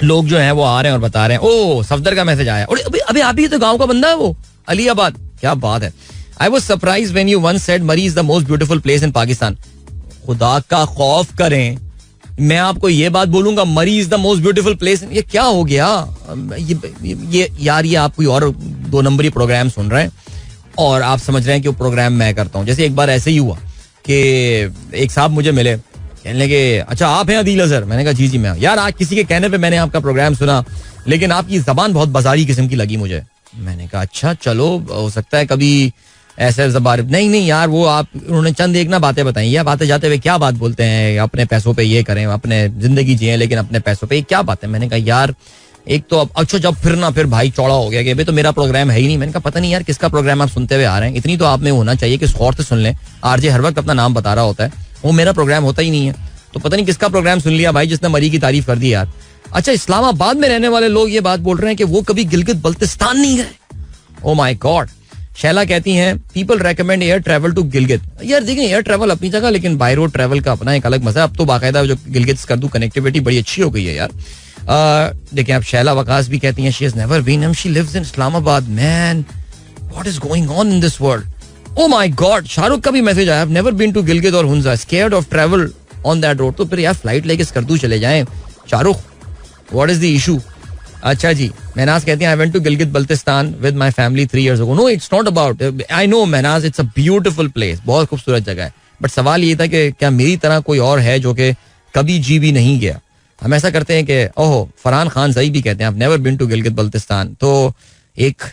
लोग जो हैं वो आ रहे हैं और बता रहे हैं. ओ सफदर का मैसेज आया, और अभी आप ही तो गाँव का बंदा है वो, अलीआबाद. क्या बात है. I was surprised when you once said Murree is the most beautiful place in Pakistan. खुदा का खौफ करें, मैं आपको ये बात बोलूंगा मरी is the most beautiful place? ये क्या हो गया? ये यार, ये आप कोई और 2 नंबरी प्रोग्राम सुन रहे हैं और आप समझ रहे हैं कि वो प्रोग्राम मैं करता हूँ. जैसे एक बार ऐसे ही हुआ कि एक साहब मुझे मिले, कहने लगे अच्छा आप हैं आदिल अजहर? मैंने कहा जी जी मैं. यार आज किसी के कहने पे मैंने आपका प्रोग्राम सुना, लेकिन आपकी जबान बहुत बाजारी किस्म की लगी मुझे. मैंने कहा अच्छा चलो, हो सकता है कभी ऐसे जबान. नहीं यार, वो आप उन्होंने चंद एक ना बातें बताई. या बातें जाते हुए क्या बात बोलते हैं, अपने पैसों पे ये करें, अपने जिंदगी जिए लेकिन अपने पैसों पे, क्या बात है? मैंने कहा यार एक तो अब अच्छा जब फिर भाई चौड़ा हो गया कि भाई तो मेरा प्रोग्राम है ही नहीं. मैंने कहा पता नहीं यार किसका प्रोग्राम आप सुनते हुए आ रहे हैं. इतनी तो आप में होना चाहिए कि गौर से सुन लें. आरजे हर वक्त अपना नाम बता रहा होता है, वो मेरा प्रोग्राम होता ही नहीं है. तो पता नहीं किसका प्रोग्राम सुन लिया भाई जिसने मरी की तारीफ कर दी यार. अच्छा, इस्लामाबाद में रहने वाले लोग ये बात बोल रहे हैं कि वो कभी गिलगित बल्तिस्तान नहीं गए. ओ माय गॉड. शैला कहती हैं people recommend air travel to Gilgit. यार देखें, एयर ट्रैवल अपनी जगह, लेकिन बाय रोड ट्रैवल का अपना एक अलग मजा है. अब तो बाकायदा जो गिलगित स्कर्दू कनेक्टिविटी बड़ी अच्छी हो गई है यार. देखिए अब शैला वकास भी कहती हैं she has never been and she lives in Islamabad. Man what is going on in this world. Oh my God. Shahrukh का भी मैसेज आया, I have never been to Gilgit और Hunza, scared of travel on that road. तो फिर यार flight लेके स्कर्दू चले जाएं Shahrukh, what is the issue? अच्छा जी, महनाज कहती हैं I went to Gilgit Baltistan with my family 3 years ago. No it's not about, I know Mahnaz, it's a beautiful place, बहुत खूबसूरत जगह है. बट सवाल ये था कि क्या मेरी तरह कोई और है जो कि कभी जी भी नहीं गया? हम ऐसा करते हैं कि ओहो, फरहान खान सही भी कहते हैं I have never been to Gilgit Baltistan. तो एक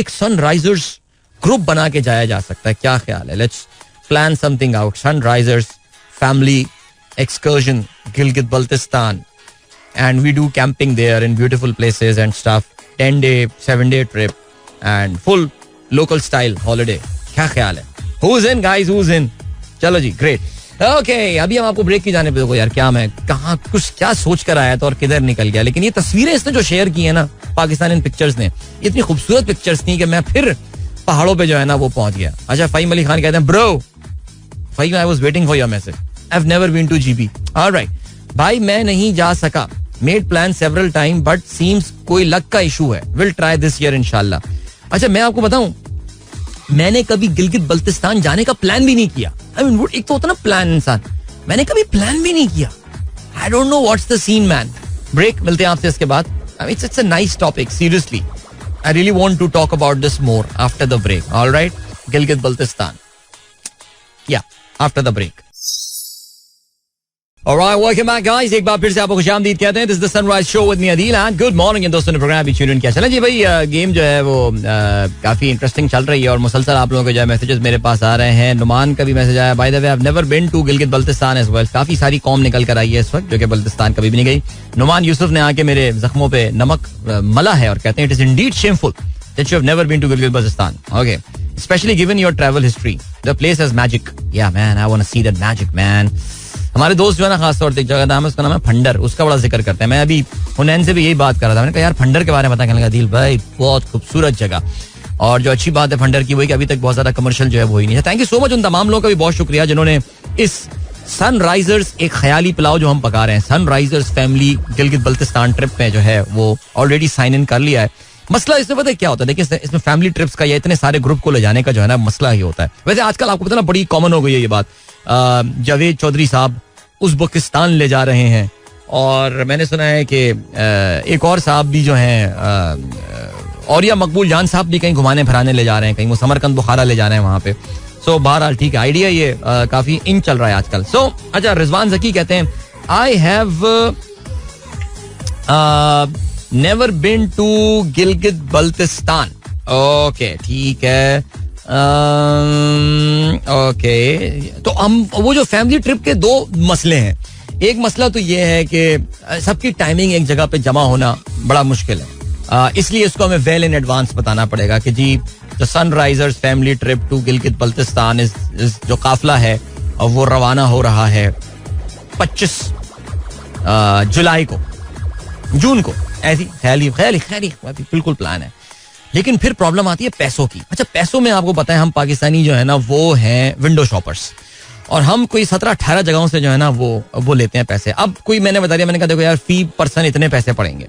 सनराइजर्स ग्रुप बना के जाया जा सकता है, क्या ख्याल है? Let's plan something out. Sunrisers family excursion Gilgit Baltistan, and we do camping there in beautiful places and stuff. 10-day 7-day trip and full local style holiday. क्या ख्याल है? Who's in guys, who's in? चलो जी, great. Okay, अभी हम आपको break की जाने पे देखो यार, क्या मैं कहाँ कुछ क्या सोच कर आया था और किधर निकल गया. लेकिन ये तस्वीरें इसने जो शेयर की है ना पाकिस्तान इन पिक्चर्स ने, इतनी खूबसूरत पिक्चर्स थी कि मैं फिर पहाड़ों पे जो है ना वो पहुंच गया. अच्छा, फहीम अली खान कहते हैं bro, Faheem I was waiting for your message, I have never been to GB. Alright भाई, मैं नहीं जा सका, made plan several time but seems कोई लक का इशू है, विल ट्राई दिस ईयर इंशाल्लाह. अच्छा, मैं आपको बताऊं, मैंने कभी गिलगित बल्तिस्तान जाने का प्लान भी नहीं किया. आई मीन एक तो होता ना प्लान इंसान, मैंने कभी प्लान भी नहीं किया. I don't know what's the scene man. Break, मिलते हैं आपसे इसके बाद. It's a nice topic, seriously I really want to talk about this more after the break. Alright, Gilgit Baltistan, या after the break. Alright, welcome back guys. एक बार फिर से आपको खुशामदीद कहते हैं. This is the Sunrise Show with me Adil and good morning. दोस्तों ने प्रोग्राम भी ट्यून किया. चलें जी भाई, गेम जो है वो काफी इंटरेस्टिंग चल रही है और मुसलसल आप लोगों के जो है मैसेजेस मेरे पास आ रहे हैं. नुमान का भी मैसेज आया, by the way I have never been to Gilgit Baltistan as well. काफी सारी कौम निकल कर आई है इस वक्त जो कि बल्तिस्तान कभी भी नहीं गई. नुमान यूसुफ ने आके मेरे जख्मों पे नमक मला है और कहते हैं it is Indeed shameful that you have never been to Gilgit Baltistan. Okay, especially given your travel history, the place has magic. Yeah man, I want to see that magic man. हमारे दोस्त जो है ना, खास तौर से एक जगह नाम है, उसका नाम है फंडर, उसका बड़ा जिक्र करते हैं. मैं अभी हुनैन से भी यही बात कर रहा था. मैंने कहा यार फंडर के बारे में पता कहने लगा दिल भाई, बहुत खूबसूरत जगह. और जो अच्छी बात है फंडर की वही कि अभी तक बहुत ज्यादा कमर्शियल जो है वो ही नहीं है. थैंक यू सो मच उन तमाम लोगों का भी बहुत शुक्रिया जिन्होंने इस सनराइजर्स, एक ख्याली पुलाव जो हम पका रहे हैं, Sunrisers family Gilgit Baltistan trip में जो है वो ऑलरेडी साइन इन कर लिया है. मसला इसमें पता है क्या होता है? देखिए इसमें फैमिली ट्रिप्स का या इतने सारे ग्रुप को ले जाने का जो है ना मसला ही होता है. वैसे आजकल आपको पता ना बड़ी कॉमन हो गई है ये बात. जावेद चौधरी साहब उज़्बेकिस्तान ले जा रहे हैं और मैंने सुना है कि एक और साहब भी जो हैं और या मकबूल जान साहब भी कहीं घुमाने फिराने ले जा रहे हैं, कहीं वो समरकंद बुखारा ले जा रहे हैं वहां पे. सो बहरहाल ठीक है, आइडिया ये काफी इन चल रहा है आजकल. सो अच्छा, रिजवान जकी कहते हैं I have never been to Gilgit Baltistan. Okay ठीक है. ओके, तो हम वो जो फैमिली ट्रिप के दो मसले हैं. एक मसला तो ये है कि सबकी टाइमिंग एक जगह पे जमा होना बड़ा मुश्किल है. इसलिए इसको हमें वेल इन एडवांस बताना पड़ेगा कि जी the Sunrisers family trip to Gilgit Baltistan इस जो काफिला है और वो रवाना हो रहा है 25 जुलाई को, जून को. ऐसी खैली बिल्कुल प्लान है. लेकिन फिर प्रॉब्लम आती है पैसों की. अच्छा, पैसों में आपको पता है हम पाकिस्तानी जो है ना वो हैं विंडो शॉपर्स, और हम कोई 17-18 जगहों से जो है ना वो लेते हैं पैसे. अब कोई मैंने बता दिया, मैंने कहा देखो यार फी पर्सन इतने पैसे पड़ेंगे.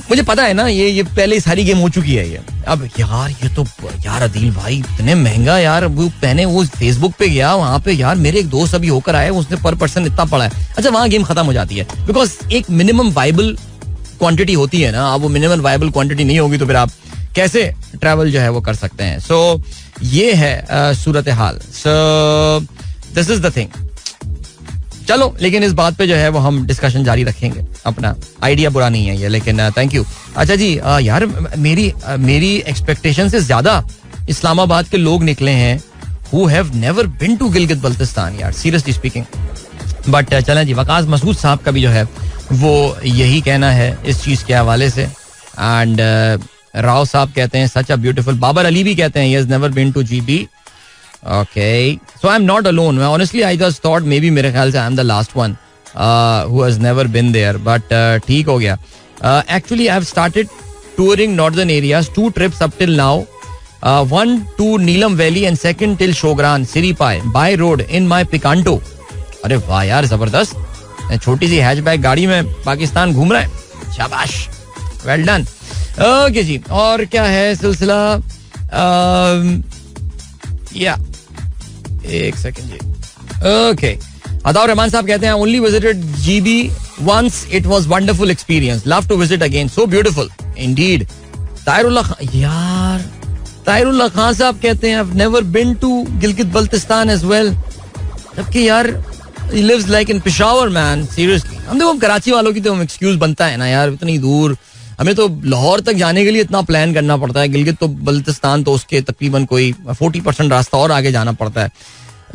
मुझे पता है ना ये पहले ही सारी गेम हो चुकी है ये. अब यार ये तो यार अदील भाई इतने महंगा यार. वो मैंने वो फेसबुक पे गया, वहां पे यार मेरे एक दोस्त अभी होकर आए, उसने पर पर्सन इतना पड़ा है. अच्छा, वहां गेम खत्म हो जाती है बिकॉज एक मिनिमम वाइबल क्वांटिटी होती है ना. अब वो मिनिमम वाइबल क्वांटिटी नहीं होगी तो फिर आप कैसे ट्रैवल जो है वो कर सकते हैं. सो ये है सूरत हाल. So this is the thing. चलो, लेकिन इस बात पे जो है वो हम डिस्कशन जारी रखेंगे. अपना आइडिया बुरा नहीं है ये, लेकिन थैंक यू. अच्छा जी, यार मेरी एक्सपेक्टेशन से ज्यादा इस्लामाबाद के लोग निकले हैं who have never been to Gilgit Baltistan यार, सीरियसली स्पीकिंग. बट चलें जी, वकास मसूद साहब का भी जो है वो यही कहना है इस चीज के हवाले से. एंड राव साहब कहते हैं such a beautiful. Babar Ali भी कहते हैं he has never been to GB. Okay, so I'm not alone. Honestly, I just thought maybe मेरे ख्याल से I'm the last one who has never been there. But ठीक हो गया. Actually, I've started touring northern areas. 2 trips up till now. One to Neelam Valley and second till Shogran, Siripai, by road in my Picanto. अरे वाह यार, जबरदस्त. छोटी सी hatchback गाड़ी में पाकिस्तान घूम रहा है. शाबाश, वेल डन. ओके जी, और क्या है सिलसिला. या एक सेकंड जी. ओके, अताउर रहमान साहब कहते हैं only visited GB once, it was wonderful experience, love to visit again, so beautiful indeed. Tahirullah Khan साहब कहते हैं I've never been to Gilgit Baltistan as well. जबकि यार he lives like in Peshawar man, seriously. हम देखो कराची वालों की तो एक्सक्यूज बनता है ना यार, इतनी दूर हमें तो लाहौर तक जाने के लिए इतना प्लान करना पड़ता है. गिलगित तो बल्तिस्तान तो उसके तकरीबन कोई 40% रास्ता और आगे जाना पड़ता है.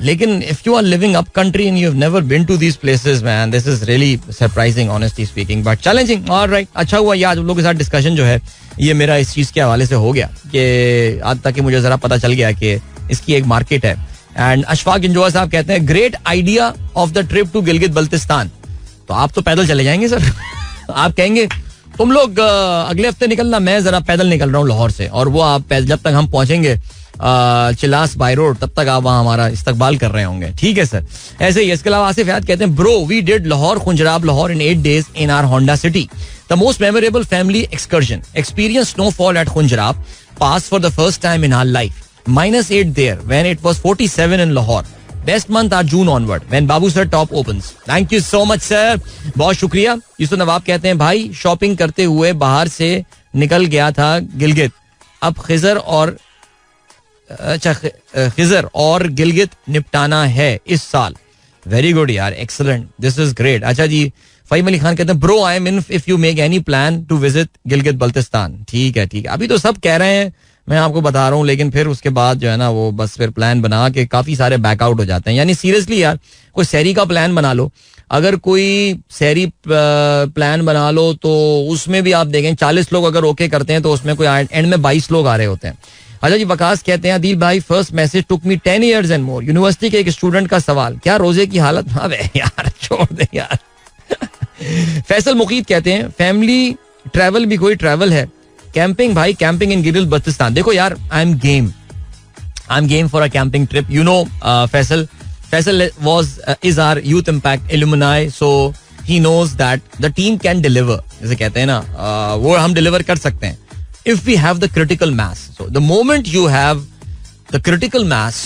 लेकिन if you are living up country and you have never been to these places man, this is really surprising honestly speaking, but challenging. Alright, अच्छा हुआ ये आज आप लोगों के साथ डिस्कशन जो है ये मेरा इस चीज के हवाले से हो गया कि आज तक मुझे जरा पता चल गया कि इसकी एक मार्केट है. एंड अशफाक इंजोआ साहब कहते हैं great idea of the trip to Gilgit Baltistan. तो आप तो पैदल चले जाएंगे सर. आप कहेंगे तुम लोग अगले हफ्ते निकलना, मैं जरा पैदल निकल रहा हूँ लाहौर से, और वो आप जब तक हम पहुंचेंगे चिलास बाय रोड तब तक आप वहाँ हमारा इस्तकबाल कर रहे होंगे. ठीक है सर. ऐसे ही इसके अलावा आसिफ याद कहते हैं bro we did Lahore Khunjerab Lahore in 8 days in our Honda City. The most memorable family excursion, experience snowfall at Khunjerab, pass for the first time in our life, -8 there when it was 47 in Lahore. Best month are June onward when Babu Sir Top opens. Thank you so much sir. बहुत शुक्रिया. यूसुफ नवाब कहते हैं भाई shopping करते हुए बाहर से निकल गया था गिलगित, अब खिजर और गिलगित निपटाना है इस साल. वेरी गुड यार, एक्सलेंट, दिस इज ग्रेट. अच्छा जी, फहीम अली खान कहते हैं bro I am in if you make any plan to visit Gilgit Baltistan. ठीक है. अभी तो सब कह रहे हैं, मैं आपको बता रहा हूँ, लेकिन फिर उसके बाद जो है ना वो बस फिर प्लान बना के काफी सारे बैकआउट हो जाते हैं. यानी सीरियसली यार, कोई सैरी का प्लान बना लो. अगर कोई सैरी प्लान बना लो तो उसमें भी आप देखें 40 लोग अगर ओके करते हैं तो उसमें कोई एंड में 22 लोग आ रहे होते हैं. अच्छा जी, वकास कहते हैं अदील भाई first message took me 10 years and more. University के एक स्टूडेंट का सवाल, क्या रोजे की हालत. अबे यार छोड़ दे यार. फैसल मुकीद कहते हैं फैमिली ट्रैवल भी कोई ट्रैवल है. कैंपिंग भाई, कैंपिंग इन गिलगित बल्तिस्तान. देखो यार, I am game for a camping trip. You know Faisal is our youth impact alumni, so he knows that the team can deliver. जैसे कहते हैं ना, वो हम डिलीवर कर सकते हैं if we have the critical mass. So the moment you have the critical mass,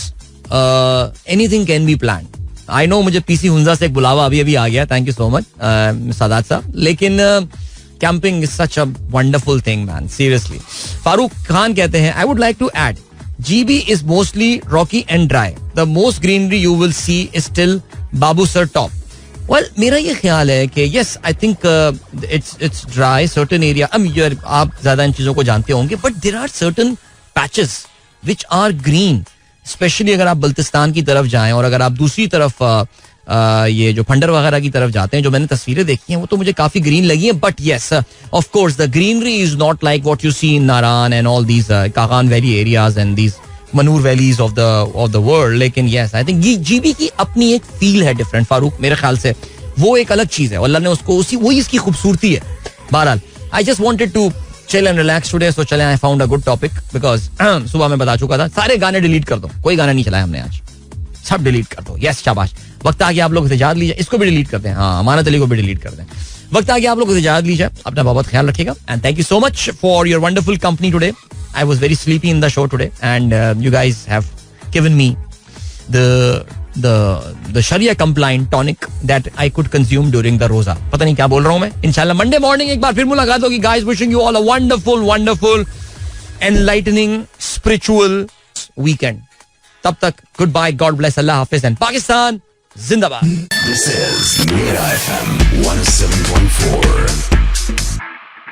anything can be planned. I know मुझे पीसी हुंजा से एक बुलावा अभी आ गया, thank you so much Sadat साहब. लेकिन camping is such a wonderful thing man, seriously. Farooq Khan कहते हैं, I would like to add, GB is mostly rocky and dry. The most greenery you will see is still Babusar top. Well, मेरा ये ख्याल है कि yes, I think it's dry certain area. आप ज़्यादा इन चीज़ों को जानते होंगे, but there are certain patches which are green. Especially अगर आप बल्तिस्तान की तरफ जाएं और अगर आप दूसरी तरफ ये जो फंडर वगैरह की तरफ जाते हैं, जो मैंने तस्वीरें देखी हैं वो तो मुझे काफी ग्रीन लगी हैं. But yes, of course the greenery is not like what you see in Naran and all these Kaghan valley areas and these Manoor valleys of the world. लेकिन येस, आई थिंक GB की अपनी एक फील है डिफरेंट. फारूक, मेरे ख्याल से वो एक अलग चीज है, अल्लाह ने उसको वही इसकी खूबसूरती है. बहरहाल, I just wanted to chill and relax today, so चलें, I found a good topic because सुबह मैं बता चुका था सारे गाने डिलीट कर दो, कोई गाना नहीं चलाया हमने आज, सब डिलीट कर दो. यस, शाबाश. वक्त आ गया आप लोग इजाजत लीजिए, इसको भी डिलीट करते हैं, हाँ, अमानत अली को भी डिलीट कर दें. वक्त आ गया आप लोग इजाजत लीजिए, अपना बहुत ख्याल रखिएगा and thank you so much for your wonderful company today. I was very sleepy in the show today and you guys have given me the Sharia compliant tonic that I could consume during the roza. पता नहीं क्या बोल रहा हूँ मैं. इंशाल्लाह Monday morning एक बार फिर मुलाकात होगी. Guys, wishing you all a wonderful enlightening spiritual weekend. तब तक goodbye, God bless, Allah Hafiz and Pakistan जिंदाबाद. This is Mira FM 107.4.